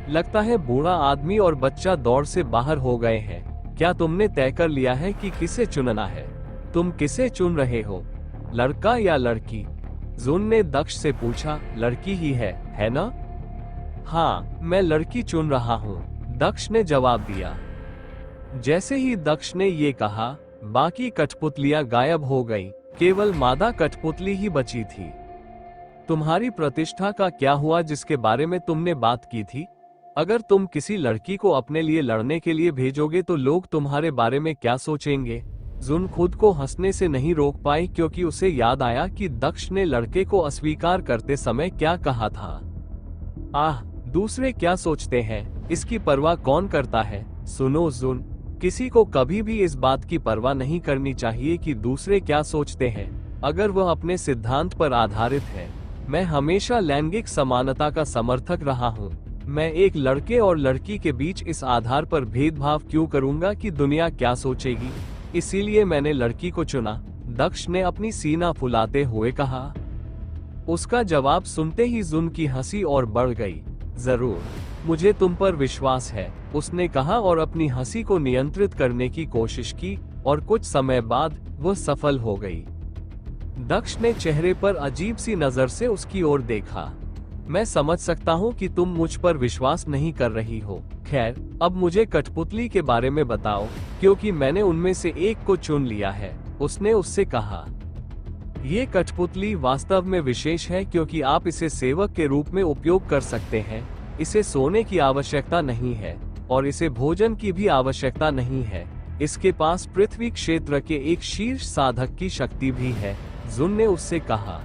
लगता है बूढ़ा आदमी और बच्चा दौड़ से बाहर हो गए हैं। क्या तुमने तय कर लिया है कि किसे चुनना है? तुम किसे चुन रहे हो, लड़का या लड़की? जुन ने दक्ष से पूछा। लड़की ही है ना? हाँ, मैं लड़की चुन रहा हूँ, दक्ष ने जवाब दिया। जैसे ही दक्ष ने ये कहा, बाकी कठपुतलियां गायब हो गईं, केवल मादा कठपुतली ही बची थी। तुम्हारी प्रतिष्ठा का क्या हुआ जिसके बारे में तुमने बात की थी? अगर तुम किसी लड़की को अपने लिए लड़ने के लिए भेजोगे तो लोग तुम्हारे बारे में क्या सोचेंगे? जुन खुद को हंसने से नहीं रोक पाई क्योंकि उसे याद आया कि दक्ष ने लड़के को अस्वीकार करते समय क्या कहा था। आह, दूसरे क्या सोचते हैं, इसकी परवाह कौन करता है? सुनो जुन, किसी को कभी भी इस बात की परवाह नहीं करनी चाहिए कि दूसरे क्या सोचते हैं, अगर वह अपने सिद्धांत पर आधारित है। मैं हमेशा लैंगिक समानता का समर्थक रहा हूँ। मैं एक लड़के और लड़की के बीच इस आधार पर भेदभाव क्यों करूंगा कि दुनिया क्या सोचेगी? इसीलिए मैंने लड़की को चुना, दक्ष ने अपनी सीना फुलाते हुए कहा। उसका जवाब सुनते ही जुन की हंसी और बढ़ गई। जरूर, मुझे तुम पर विश्वास है, उसने कहा और अपनी हंसी को नियंत्रित करने की कोशिश की और कुछ समय बाद वह सफल हो गई। दक्ष ने चेहरे पर अजीब सी नजर से उसकी ओर देखा। मैं समझ सकता हूँ कि तुम मुझ पर विश्वास नहीं कर रही हो। खैर, अब मुझे कठपुतली के बारे में बताओ, क्योंकि मैंने उनमें से एक को चुन लिया है, उसने उससे कहा। ये कठपुतली वास्तव में विशेष है क्योंकि आप इसे सेवक के रूप में उपयोग कर सकते हैं। इसे सोने की आवश्यकता नहीं है और इसे भोजन की भी आवश्यकता नहीं है। इसके पास पृथ्वी क्षेत्र के एक शीर्ष साधक की शक्ति भी है। जुन ने उससे कहा,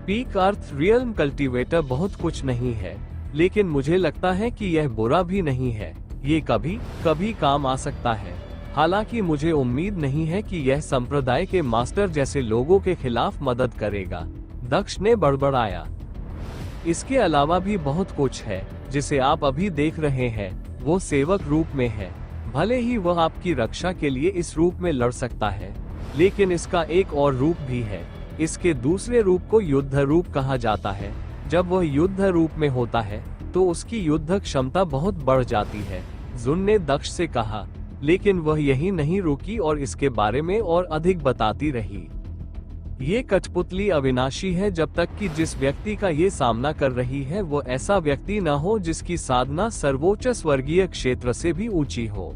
पीक अर्थ रियल्म कल्टीवेटर बहुत कुछ नहीं है, लेकिन मुझे लगता है कि यह बुरा भी नहीं है। ये कभी कभी काम आ सकता है। हालांकि मुझे उम्मीद नहीं है कि यह संप्रदाय के मास्टर जैसे लोगों के खिलाफ मदद करेगा। दक्ष ने बड़बड़ाया, इसके अलावा भी बहुत कुछ है जिसे आप अभी देख रहे हैं, वो सेवक रूप में है। भले ही वह आपकी रक्षा के लिए इस रूप में लड़ सकता है, लेकिन इसका एक और रूप भी है। इसके दूसरे रूप को युद्ध रूप कहा जाता है। जब वह युद्ध रूप में होता है तो उसकी युद्ध क्षमता बहुत बढ़ जाती है। जुन ने दक्ष से कहा, लेकिन वह यही नहीं रुकी और इसके बारे में और अधिक बताती रही। ये कठपुतली अविनाशी है जब तक कि जिस व्यक्ति का ये सामना कर रही है वो ऐसा व्यक्ति न हो जिसकी साधना सर्वोच्च स्वर्गीय क्षेत्र से भी ऊंची हो।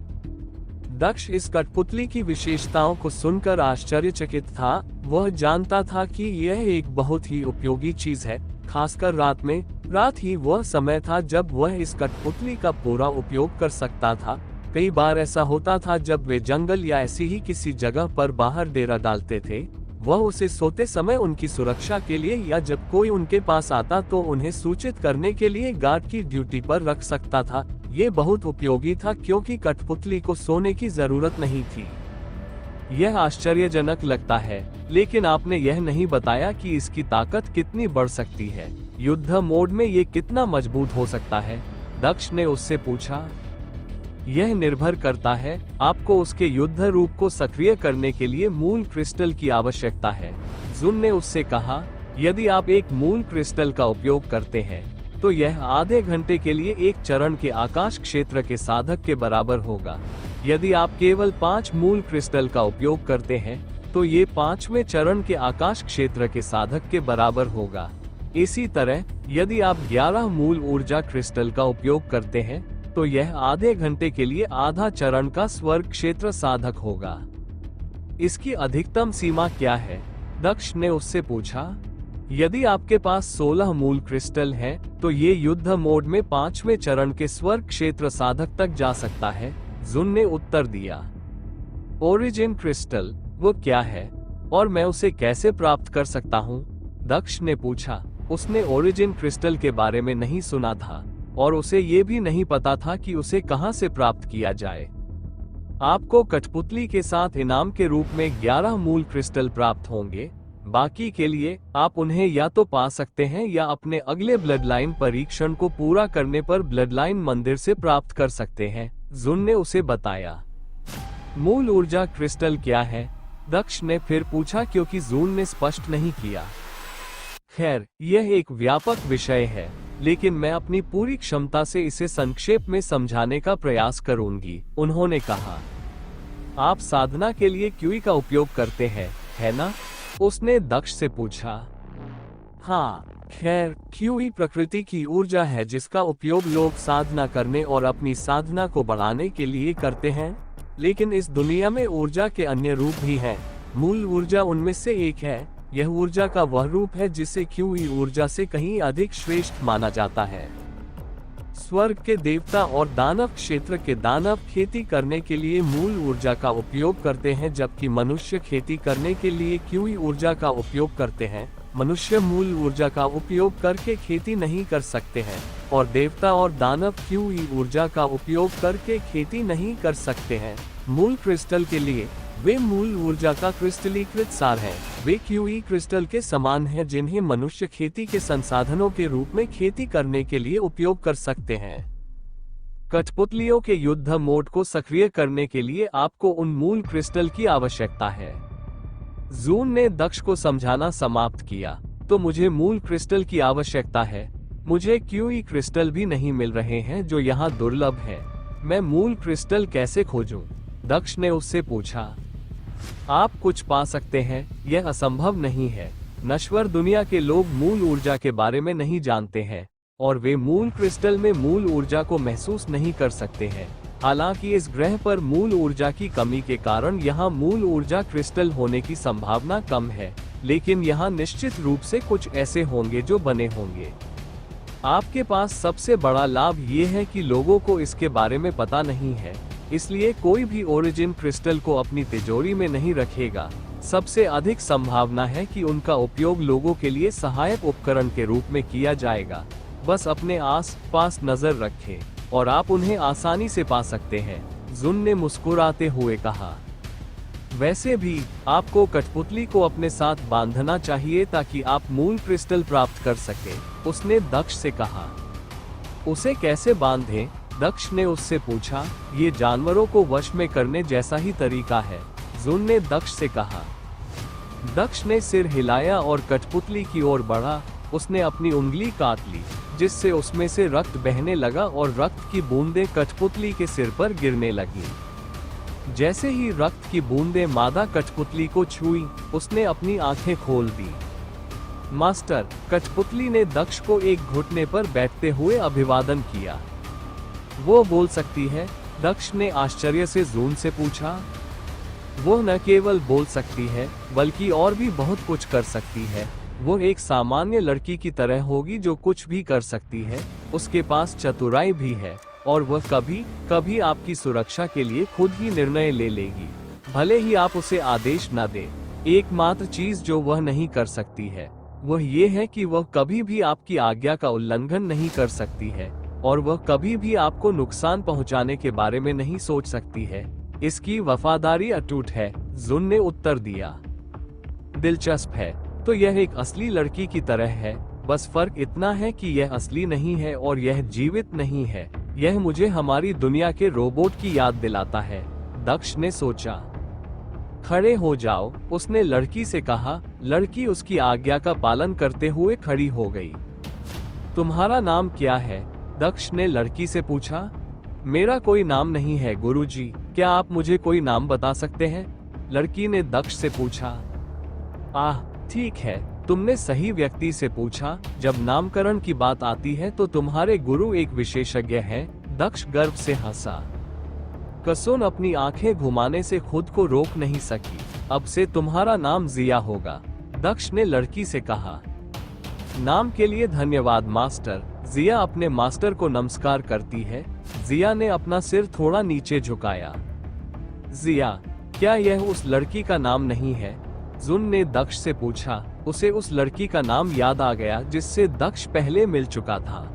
दक्ष इस कठपुतली की विशेषताओं को सुनकर आश्चर्यचकित था। वह जानता था कि यह एक बहुत ही उपयोगी चीज है, खासकर रात में। रात ही वह समय था जब वह इस कठपुतली का पूरा उपयोग कर सकता था। कई बार ऐसा होता था जब वे जंगल या ऐसी ही किसी जगह पर बाहर डेरा डालते थे। वह उसे सोते समय उनकी सुरक्षा के लिए या जब कोई उनके पास आता तो उन्हें सूचित करने के लिए गार्ड की ड्यूटी पर रख सकता था। ये बहुत उपयोगी था क्योंकि कठपुतली को सोने की जरूरत नहीं थी। यह आश्चर्यजनक लगता है, लेकिन आपने यह नहीं बताया कि इसकी ताकत कितनी बढ़ सकती है। युद्ध मोड में ये कितना मजबूत हो सकता है? दक्ष ने उससे पूछा। यह निर्भर करता है। आपको उसके युद्ध रूप को सक्रिय करने के लिए मूल क्रिस्टल की आवश्यकता है। जुन ने उससे कहा, यदि आप एक मूल क्रिस्टल का उपयोग करते हैं तो यह आधे घंटे के लिए एक चरण के आकाश क्षेत्र के साधक के बराबर होगा। यदि आप केवल 5 मूल क्रिस्टल का उपयोग करते हैं तो ये 5वें चरण के आकाश क्षेत्र के साधक के बराबर होगा। इसी तरह यदि आप 11 मूल ऊर्जा क्रिस्टल का उपयोग करते हैं तो यह आधे घंटे के लिए आधा चरण का स्वर्ग क्षेत्र साधक होगा। इसकी अधिकतम सीमा क्या है? दक्ष ने उससे पूछा। यदि आपके पास 16 मूल क्रिस्टल हैं, तो ये युद्ध मोड में 5वें चरण के स्वर्ग क्षेत्र साधक तक जा सकता है। जुन ने उत्तर दिया। ओरिजिन क्रिस्टल वो क्या है और मैं उसे कैसे प्राप्त कर सकता हूँ? दक्ष ने पूछा। उसने ओरिजिन क्रिस्टल के बारे में नहीं सुना था और उसे ये भी नहीं पता था कि उसे कहां से प्राप्त किया जाए। आपको कठपुतली के साथ इनाम के रूप में 11 मूल क्रिस्टल प्राप्त होंगे। बाकी के लिए आप उन्हें या तो पा सकते हैं या अपने अगले ब्लड लाइन परीक्षण को पूरा करने पर ब्लड लाइन मंदिर से प्राप्त कर सकते हैं। जुन ने उसे बताया। मूल ऊर्जा क्रिस्टल क्या है? दक्ष ने फिर पूछा क्योंकि जुन ने स्पष्ट नहीं किया। खैर, यह एक व्यापक विषय है, लेकिन मैं अपनी पूरी क्षमता से इसे संक्षेप में समझाने का प्रयास करूंगी। उन्होंने कहा, आप साधना के लिए क्यूई का उपयोग करते हैं, है ना? उसने दक्ष से पूछा। हाँ, खैर, क्यूई प्रकृति की ऊर्जा है जिसका उपयोग लोग साधना करने और अपनी साधना को बढ़ाने के लिए करते हैं। लेकिन इस दुनिया में ऊर्जा के अन्य रूप भी हैं। मूल ऊर्जा उनमें से एक है। यह ऊर्जा का वह रूप है जिसे क्यूई ऊर्जा से कहीं अधिक श्रेष्ठ माना जाता है। स्वर्ग के देवता और दानव क्षेत्र के दानव खेती करने के लिए मूल ऊर्जा का उपयोग करते हैं, जबकि मनुष्य खेती करने के लिए क्यूई ऊर्जा का उपयोग करते हैं। मनुष्य मूल ऊर्जा का उपयोग करके खेती नहीं कर सकते हैं और देवता और दानव क्यूई ऊर्जा का उपयोग करके खेती नहीं कर सकते हैं। मूल क्रिस्टल के लिए वे मूल ऊर्जा का क्रिस्टलीकृत सार हैं। वे क्यूई क्रिस्टल के समान हैं जिन्हें मनुष्य खेती के संसाधनों के रूप में खेती करने के लिए उपयोग कर सकते हैं। कठपुतलियों के युद्ध मोड को सक्रिय करने के लिए आपको उन मूल क्रिस्टल की आवश्यकता है। जून ने दक्ष को समझाना समाप्त किया। तो मुझे मूल क्रिस्टल की आवश्यकता है। मुझे क्यूई क्रिस्टल भी नहीं मिल रहे हैं जो यहाँ दुर्लभ है। मैं मूल क्रिस्टल कैसे खोजूं? दक्ष ने उससे पूछा। आप कुछ पा सकते हैं, यह असंभव नहीं है। नश्वर दुनिया के लोग मूल ऊर्जा के बारे में नहीं जानते हैं और वे मूल क्रिस्टल में मूल ऊर्जा को महसूस नहीं कर सकते हैं। हालांकि इस ग्रह पर मूल ऊर्जा की कमी के कारण यहाँ मूल ऊर्जा क्रिस्टल होने की संभावना कम है। लेकिन यहाँ निश्चित रूप से कुछ ऐसे होंगे जो बने होंगे। आपके पास सबसे बड़ा लाभ ये है कि लोगों को इसके बारे में पता नहीं है, इसलिए कोई भी ओरिजिन क्रिस्टल को अपनी तिजोरी में नहीं रखेगा। सबसे अधिक संभावना है कि उनका उपयोग लोगों के लिए सहायक उपकरण के रूप में किया जाएगा। बस अपने आस पास नजर रखें और आप उन्हें आसानी से पा सकते हैं, जुन ने मुस्कुराते हुए कहा। वैसे भी आपको कठपुतली को अपने साथ बांधना चाहिए ताकि आप मूल क्रिस्टल प्राप्त कर सकें, उसने दक्ष से कहा। उसे कैसे बांधें? दक्ष ने उससे पूछा। ये जानवरों को वश में करने जैसा ही तरीका है, जुन ने दक्ष से कहा। दक्ष ने सिर हिलाया और कठपुतली की ओर बढ़ा। उसने अपनी उंगली काट ली, जिससे उसमें से रक्त बहने लगा और रक्त की बूंदें कठपुतली के सिर पर गिरने लगी। जैसे ही रक्त की बूंदें मादा कठपुतली को छुई, उसने अपनी आंखें खोल दी। मास्टर, कठपुतली ने दक्ष को एक घुटने पर बैठते हुए अभिवादन किया। वो बोल सकती है? दक्ष ने आश्चर्य से जून से पूछा। वो न केवल बोल सकती है बल्कि और भी बहुत कुछ कर सकती है। वो एक सामान्य लड़की की तरह होगी जो कुछ भी कर सकती है। उसके पास चतुराई भी है और वह कभी कभी आपकी सुरक्षा के लिए खुद ही निर्णय ले लेगी, भले ही आप उसे आदेश न दें। एकमात्र चीज जो वह नहीं कर सकती है वह ये है कि वह कभी भी आपकी आज्ञा का उल्लंघन नहीं कर सकती है और वह कभी भी आपको नुकसान पहुंचाने के बारे में नहीं सोच सकती है। इसकी वफादारी अटूट है, जुन ने उत्तर दिया। दिलचस्प है। तो यह एक असली लड़की की तरह है, बस फर्क इतना है कि यह असली नहीं है और यह जीवित नहीं है। यह मुझे हमारी दुनिया के रोबोट की याद दिलाता है, दक्ष ने सोचा। खड़े हो जाओ, उसने लड़की से कहा। लड़की उसकी आज्ञा का पालन करते हुए खड़ी हो गई। तुम्हारा नाम क्या है? दक्ष ने लड़की से पूछा। मेरा कोई नाम नहीं है गुरुजी, क्या आप मुझे कोई नाम बता सकते हैं? लड़की ने दक्ष से पूछा। आह, ठीक है, तुमने सही व्यक्ति से पूछा। जब नामकरण की बात आती है तो तुम्हारे गुरु एक विशेषज्ञ हैं, दक्ष गर्व से हंसा। कसुन अपनी आंखें घुमाने से खुद को रोक नहीं सकी। अब से तुम्हारा नाम जिया होगा, दक्ष ने लड़की से कहा। नाम के लिए धन्यवाद मास्टर। जिया अपने मास्टर को नमस्कार करती है। जिया ने अपना सिर थोड़ा नीचे झुकाया। जिया, क्या यह उस लड़की का नाम नहीं है? जुन ने दक्ष से पूछा। उसे उस लड़की का नाम याद आ गया जिससे दक्ष पहले मिल चुका था।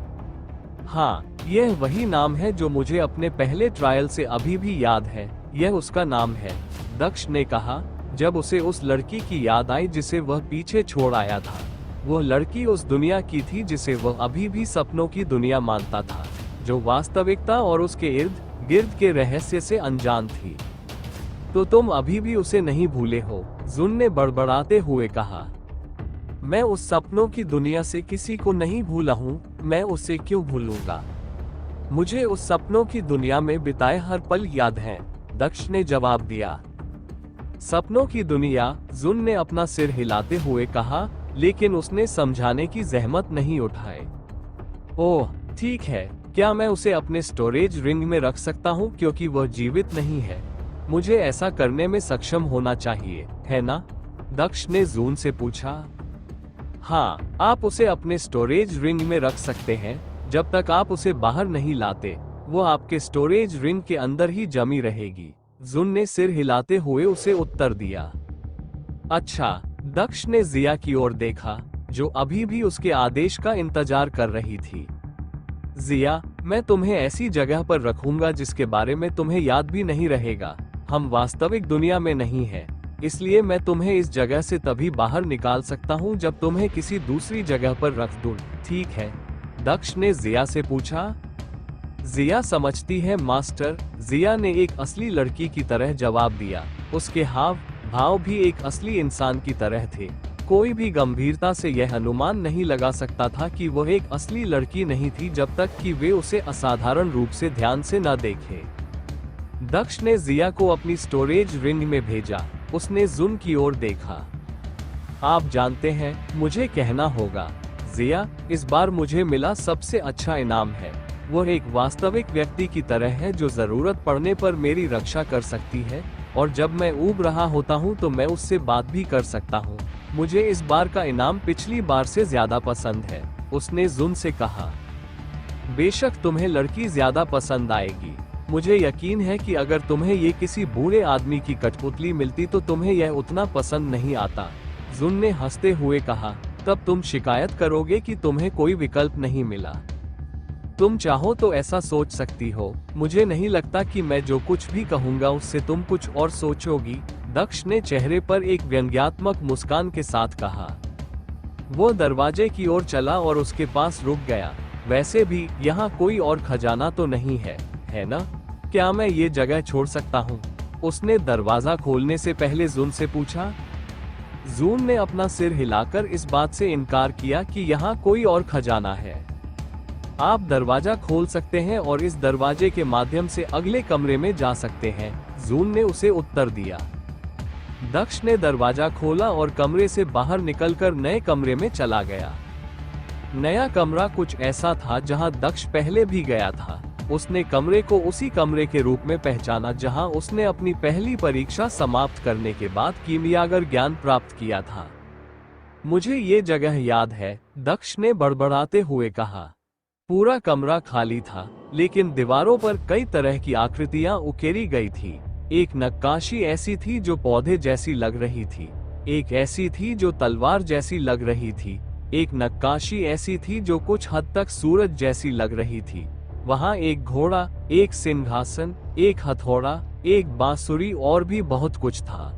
हाँ, यह वही नाम है जो मुझे अपने पहले ट्रायल से अभी भी याद है। यह उसका नाम है, दक्ष ने कहा, जब उसे उस लड़की की याद आई जिसे वह पीछे छोड़ आया था। वह लड़की उस दुनिया की थी जिसे वह अभी भी सपनों की दुनिया मानता था, जो वास्तविकता और उसके इर्द गिर्द के रहस्य से अनजान थी। तो तुम अभी भी उसे नहीं भूले हो, जुन ने बड़बड़ाते हुए कहा। मैं उस सपनों की दुनिया से किसी को नहीं भूला हूँ, मैं उसे क्यों भूलूंगा? मुझे उस सपनों की दुनिया में बिताए हर पल याद हैं, दक्ष ने जवाब दिया। सपनों की दुनिया, जुन ने अपना सिर हिलाते हुए कहा, लेकिन उसने समझाने की जहमत नहीं उठाई। ओह, ठीक है, क्या मैं उसे अपने स्टोरेज रिंग में रख सकता हूँ क्योंकि वह जीवित नहीं है? मुझे ऐसा करने में सक्षम होना चाहिए, है ना? दक्ष ने जून से पूछा। हाँ, आप उसे अपने स्टोरेज रिंग में रख सकते हैं। जब तक आप उसे बाहर नहीं लाते, वो आपके स्टोरेज रिंग के अंदर ही जमी रहेगी, जुन ने सिर हिलाते हुए उसे उत्तर दिया। अच्छा, दक्ष ने जिया की ओर देखा, जो अभी भी उसके आदेश का इंतजार कर रही थी। जिया, मैं तुम्हें ऐसी जगह पर रखूंगा जिसके बारे में तुम्हें याद भी नहीं रहेगा। हम वास्तविक दुनिया में नहीं हैं, इसलिए मैं तुम्हें इस जगह से तभी बाहर निकाल सकता हूं जब तुम्हें किसी दूसरी जगह पर रख दूं, ठीक है? दक्ष ने जिया से पूछा। जिया समझती है मास्टर, जिया ने एक असली लड़की की तरह जवाब दिया। उसके हाव भाव भी एक असली इंसान की तरह थे। कोई भी गंभीरता से यह अनुमान नहीं लगा सकता था कि वह एक असली लड़की नहीं थी जब तक कि वे उसे असाधारण रूप से ध्यान से न देखें। दक्ष ने जिया को अपनी स्टोरेज रिंग में भेजा। उसने जुन की ओर देखा। आप जानते हैं, मुझे कहना होगा, जिया, इस बार मुझे मिला सबसे अच्छा इनाम है। वह एक वास्तविक व्यक्ति की तरह है जो जरूरत पड़ने पर मेरी रक्षा कर सकती है, और जब मैं ऊब रहा होता हूँ तो मैं उससे बात भी कर सकता हूँ। मुझे इस बार का इनाम पिछली बार से ज्यादा पसंद है, उसने जुन से कहा। बेशक तुम्हें लड़की ज्यादा पसंद आएगी। मुझे यकीन है कि अगर तुम्हें ये किसी बूढ़े आदमी की कठपुतली मिलती तो तुम्हें यह उतना पसंद नहीं आता, जुन ने हंसते हुए कहा। तब तुम शिकायत करोगे कि तुम्हें कोई विकल्प नहीं मिला। तुम चाहो तो ऐसा सोच सकती हो। मुझे नहीं लगता कि मैं जो कुछ भी कहूंगा उससे तुम कुछ और सोचोगी, दक्ष ने चेहरे पर एक व्यंग्यात्मक मुस्कान के साथ कहा। वो दरवाजे की ओर चला और उसके पास रुक गया। वैसे भी यहाँ कोई और खजाना तो नहीं है ना? क्या मैं ये जगह छोड़ सकता हूँ? उसने दरवाजा खोलने से पहले जुन से पूछा। जुन ने अपना सिर हिलाकर इस बात से इनकार किया कि यहाँ कोई और खजाना है। आप दरवाजा खोल सकते हैं और इस दरवाजे के माध्यम से अगले कमरे में जा सकते हैं, जुन ने उसे उत्तर दिया। दक्ष ने दरवाजा खोला और कमरे से बाहर निकलकर नए कमरे में चला गया। नया कमरा कुछ ऐसा था जहां दक्ष पहले भी गया था। उसने कमरे को उसी कमरे के रूप में पहचाना जहां उसने अपनी पहली परीक्षा समाप्त करने के बाद कीमियागर ज्ञान प्राप्त किया था। मुझे ये जगह याद है, दक्ष ने बड़बड़ाते हुए कहा। पूरा कमरा खाली था, लेकिन दीवारों पर कई तरह की आकृतियां उकेरी गई थी। एक नक्काशी ऐसी थी जो पौधे जैसी लग रही थी, एक ऐसी थी जो तलवार जैसी लग रही थी, एक नक्काशी ऐसी थी जो कुछ हद तक सूरज जैसी लग रही थी। वहाँ एक घोड़ा, एक सिंहासन, एक हथौड़ा, एक बांसुरी और भी बहुत कुछ था।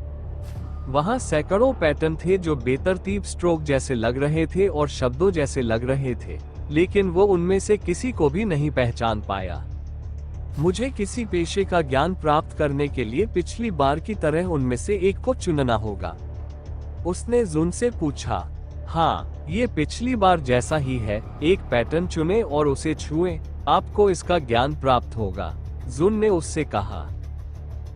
वहाँ सैकड़ों पैटर्न थे जो बेतरतीब स्ट्रोक जैसे लग रहे थे और शब्दों जैसे लग रहे थे, लेकिन वो उनमें से किसी को भी नहीं पहचान पाया। मुझे किसी पेशे का ज्ञान प्राप्त करने के लिए पिछली बार की तरह उनमें से एक को चुनना होगा, उसने जुन से पूछा। हाँ, ये पिछली बार जैसा ही है। एक पैटर्न चुने और उसे छुएं, आपको इसका ज्ञान प्राप्त होगा, जुन ने उससे कहा।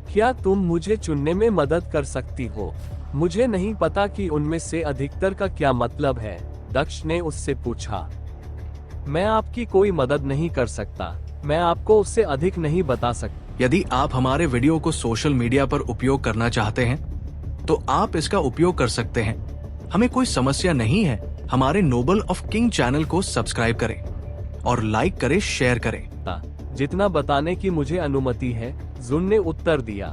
क्या तुम मुझे चुनने में मदद कर सकती हो? मुझे नहीं पता कि उनमें से अधिकतर का क्या मतलब है, दक्ष ने उससे पूछा। मैं आपकी कोई मदद नहीं कर सकता, मैं आपको उससे अधिक नहीं बता सकता। यदि आप हमारे वीडियो को सोशल मीडिया पर उपयोग करना चाहते हैं तो आप इसका उपयोग कर सकते हैं। हमें कोई समस्या नहीं है। हमारे नोबल ऑफ किंग चैनल को सब्सक्राइब करें और लाइक करें, शेयर करें। जितना बताने की मुझे अनुमति है, जुन ने उत्तर दिया।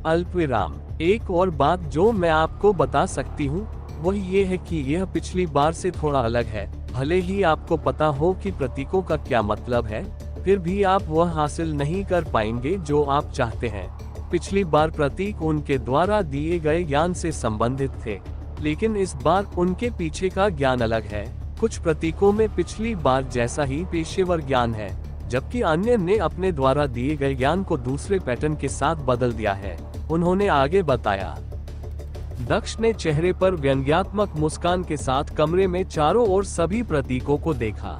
अल्पविराम। एक और बात जो मैं आपको बता सकती हूँ वह ये है कि यह पिछली बार से थोड़ा अलग है। भले ही आपको पता हो कि प्रतीकों का क्या मतलब है, फिर भी आप वह हासिल नहीं कर पाएंगे जो आप चाहते हैं। पिछली बार प्रतीक उनके द्वारा दिए गए ज्ञान से संबंधित थे, लेकिन इस बार उनके पीछे का ज्ञान अलग है। कुछ प्रतीकों में पिछली बार जैसा ही पेशेवर ज्ञान है, जबकि अन्य ने अपने द्वारा दिए गए ज्ञान को दूसरे पैटर्न के साथ बदल दिया है, उन्होंने आगे बताया। दक्ष ने चेहरे पर व्यंग्यात्मक मुस्कान के साथ कमरे में चारों ओर सभी प्रतीकों को देखा।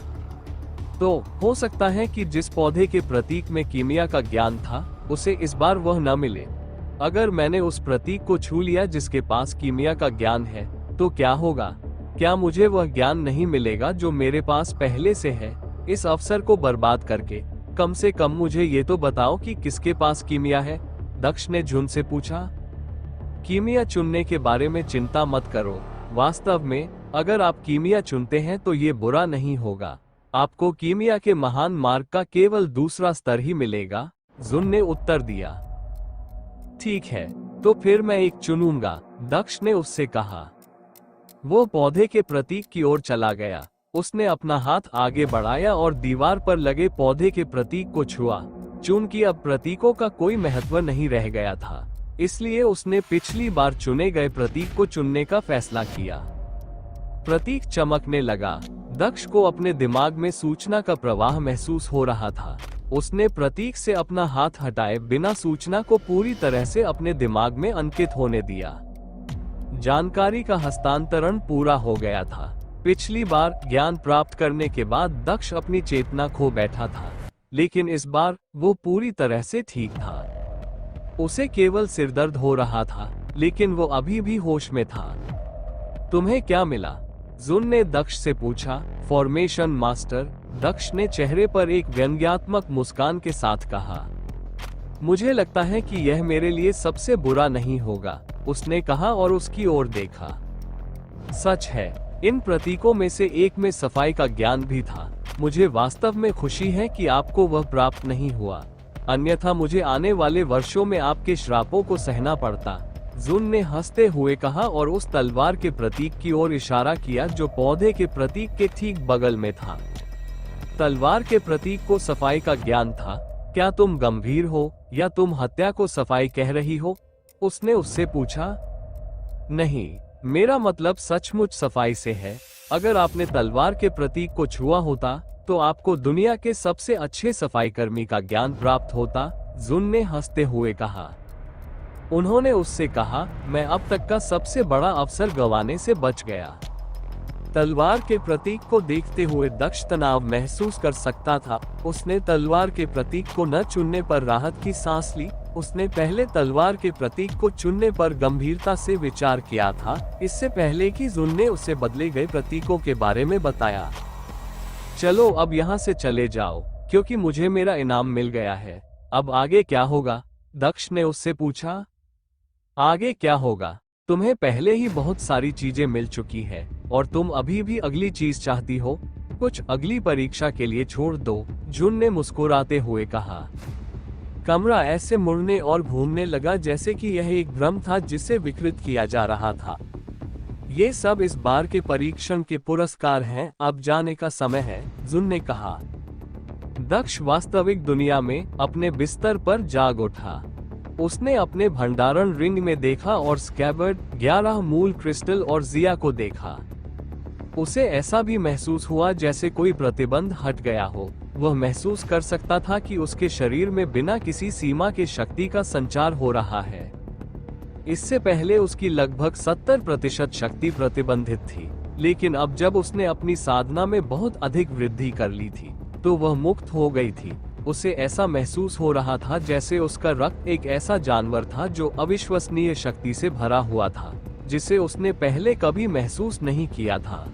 तो हो सकता है कि जिस पौधे के प्रतीक में कीमिया का ज्ञान था, उसे इस बार वह न मिले। अगर मैंने उस प्रतीक को छू लिया जिसके पास कीमिया का ज्ञान है, तो क्या होगा? क्या मुझे वह ज्ञान नहीं मिलेगा जो मेरे पास पहले से है? इस अवसर को बर्बाद करके कम से कम मुझे ये तो बताओ कि किसके पास कीमिया है, दक्ष ने जुन से पूछा। कीमिया चुनने के बारे में चिंता मत करो। वास्तव में अगर आप कीमिया चुनते हैं तो ये बुरा नहीं होगा। आपको कीमिया के महान मार्ग का केवल दूसरा स्तर ही मिलेगा, जुन ने उत्तर दिया। ठीक है, तो फिर मैं एक चुनूंगा, दक्ष ने उससे कहा। वो पौधे के प्रतीक की ओर चला गया। उसने अपना हाथ आगे बढ़ाया और दीवार पर लगे पौधे के प्रतीक को छुआ। चूंकि अब प्रतीकों का कोई महत्व नहीं रह गया था, इसलिए उसने पिछली बार चुने गए प्रतीक को चुनने का फैसला किया। प्रतीक चमकने लगा। दक्ष को अपने दिमाग में सूचना का प्रवाह महसूस हो रहा था। उसने प्रतीक से अपना हाथ हटाए बिना सूचना को पूरी तरह से अपने दिमाग में अंकित होने दिया। जानकारी का हस्तांतरण पूरा हो गया था। पिछली बार ज्ञान प्राप्त करने के बाद दक्ष अपनी चेतना खो बैठा था, लेकिन इस बार वो पूरी तरह से ठीक था। उसे केवल सिरदर्द हो रहा था, लेकिन वो अभी भी होश में था। तुम्हें क्या मिला? जुन ने दक्ष से पूछा। फॉर्मेशन मास्टर, दक्ष ने चेहरे पर एक व्यंग्यात्मक मुस्कान के साथ कहा। मुझे लगता है कि यह मेरे लिए सबसे बुरा नहीं होगा, उसने कहा और उसकी ओर देखा। सच है, इन प्रतीकों में से एक में सफाई का ज्ञान भी था। मुझे वास्तव में खुशी है कि आपको वह प्राप्त नहीं हुआ, अन्यथा मुझे आने वाले वर्षों में आपके श्रापों को सहना पड़ता। जुन ने हंसते हुए कहा और उस तलवार के प्रतीक की ओर इशारा किया जो पौधे के प्रतीक के ठीक बगल में था। तलवार के प्रतीक को सफाई का ज्ञान था। क्या तुम गंभीर हो या तुम हत्या को सफाई कह रही हो? उसने उससे पूछा। नहीं, मेरा मतलब सचमुच सफाई से है। अगर आपने तलवार के प्रतीक को छुआ होता तो आपको दुनिया के सबसे अच्छे सफाई कर्मी का ज्ञान प्राप्त होता, जुन ने हंसते हुए कहा। उन्होंने उससे कहा, मैं अब तक का सबसे बड़ा अवसर गंवाने से बच गया। तलवार के प्रतीक को देखते हुए दक्ष तनाव महसूस कर सकता था। उसने तलवार के प्रतीक को न चुनने पर राहत की सांस ली। उसने पहले तलवार के प्रतीक को चुनने पर गंभीरता से विचार किया था, इससे पहले कि जुन ने उसे बदले गए प्रतीकों के बारे में बताया। चलो अब यहाँ से चले जाओ, क्योंकि मुझे मेरा इनाम मिल गया है। अब आगे क्या होगा? दक्ष ने उससे पूछा। आगे क्या होगा? तुम्हें पहले ही बहुत सारी चीजें मिल चुकी है और तुम अभी भी अगली चीज चाहती हो। कुछ अगली परीक्षा के लिए छोड़ दो, जुन ने मुस्कुराते हुए कहा। कमरा ऐसे मुड़ने और घूमने लगा जैसे कि यह एक भ्रम था जिसे विकृत किया जा रहा था। ये सब इस बार के परीक्षण के पुरस्कार हैं, अब जाने का समय है, जुन ने कहा। दक्ष वास्तविक दुनिया में अपने बिस्तर पर जाग उठा। उसने अपने भंडारण रिंग में देखा और स्कैबर्ड, 11 मूल क्रिस्टल और जिया को देखा। उसे ऐसा भी महसूस हुआ जैसे कोई प्रतिबंध हट गया हो। वह महसूस कर सकता था कि उसके शरीर में बिना किसी सीमा के शक्ति का संचार हो रहा है। इससे पहले उसकी लगभग 70% शक्ति प्रतिबंधित थी, लेकिन अब जब उसने अपनी साधना में बहुत अधिक वृद्धि कर ली थी तो वह मुक्त हो गई थी। उसे ऐसा महसूस हो रहा था जैसे उसका रक्त एक ऐसा जानवर था जो अविश्वसनीय शक्ति से भरा हुआ था, जिसे उसने पहले कभी महसूस नहीं किया था।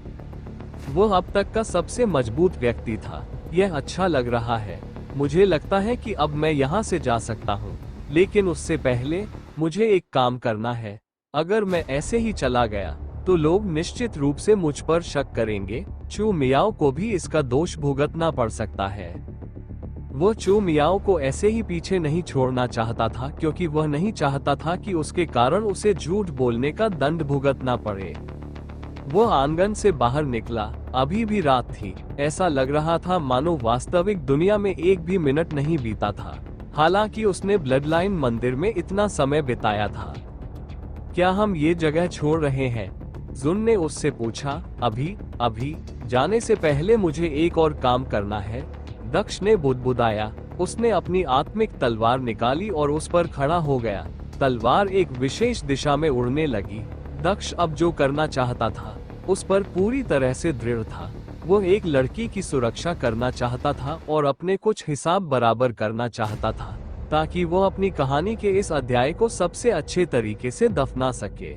वह अब तक का सबसे मजबूत व्यक्ति था। यह अच्छा लग रहा है। मुझे लगता है कि अब मैं यहाँ से जा सकता हूँ, लेकिन उससे पहले मुझे एक काम करना है। अगर मैं ऐसे ही चला गया तो लोग निश्चित रूप से मुझ पर शक करेंगे। चू मियाओ को भी इसका दोष भुगतना पड़ सकता है। वह चू मियाओ को ऐसे ही पीछे नहीं छोड़ना चाहता था, क्योंकि वह नहीं चाहता था कि उसके कारण उसे झूठ बोलने का दंड भुगतना पड़े। वह आंगन से बाहर निकला। अभी भी रात थी। ऐसा लग रहा था मानो वास्तविक दुनिया में एक भी मिनट नहीं बीता था, हालांकि उसने ब्लडलाइन मंदिर में इतना समय बिताया था। क्या हम ये जगह छोड़ रहे हैं? जुन ने उससे पूछा। अभी जाने से पहले मुझे एक और काम करना है, दक्ष ने बुदबुदाया। उसने अपनी आत्मिक तलवार निकाली और उस पर खड़ा हो गया। तलवार एक विशेष दिशा में उड़ने लगी। दक्ष अब जो करना चाहता था उस पर पूरी तरह से दृढ़ था। वह एक लड़की की सुरक्षा करना चाहता था और अपने कुछ हिसाब बराबर करना चाहता था, ताकि वो अपनी कहानी के इस अध्याय को सबसे अच्छे तरीके से दफना सके।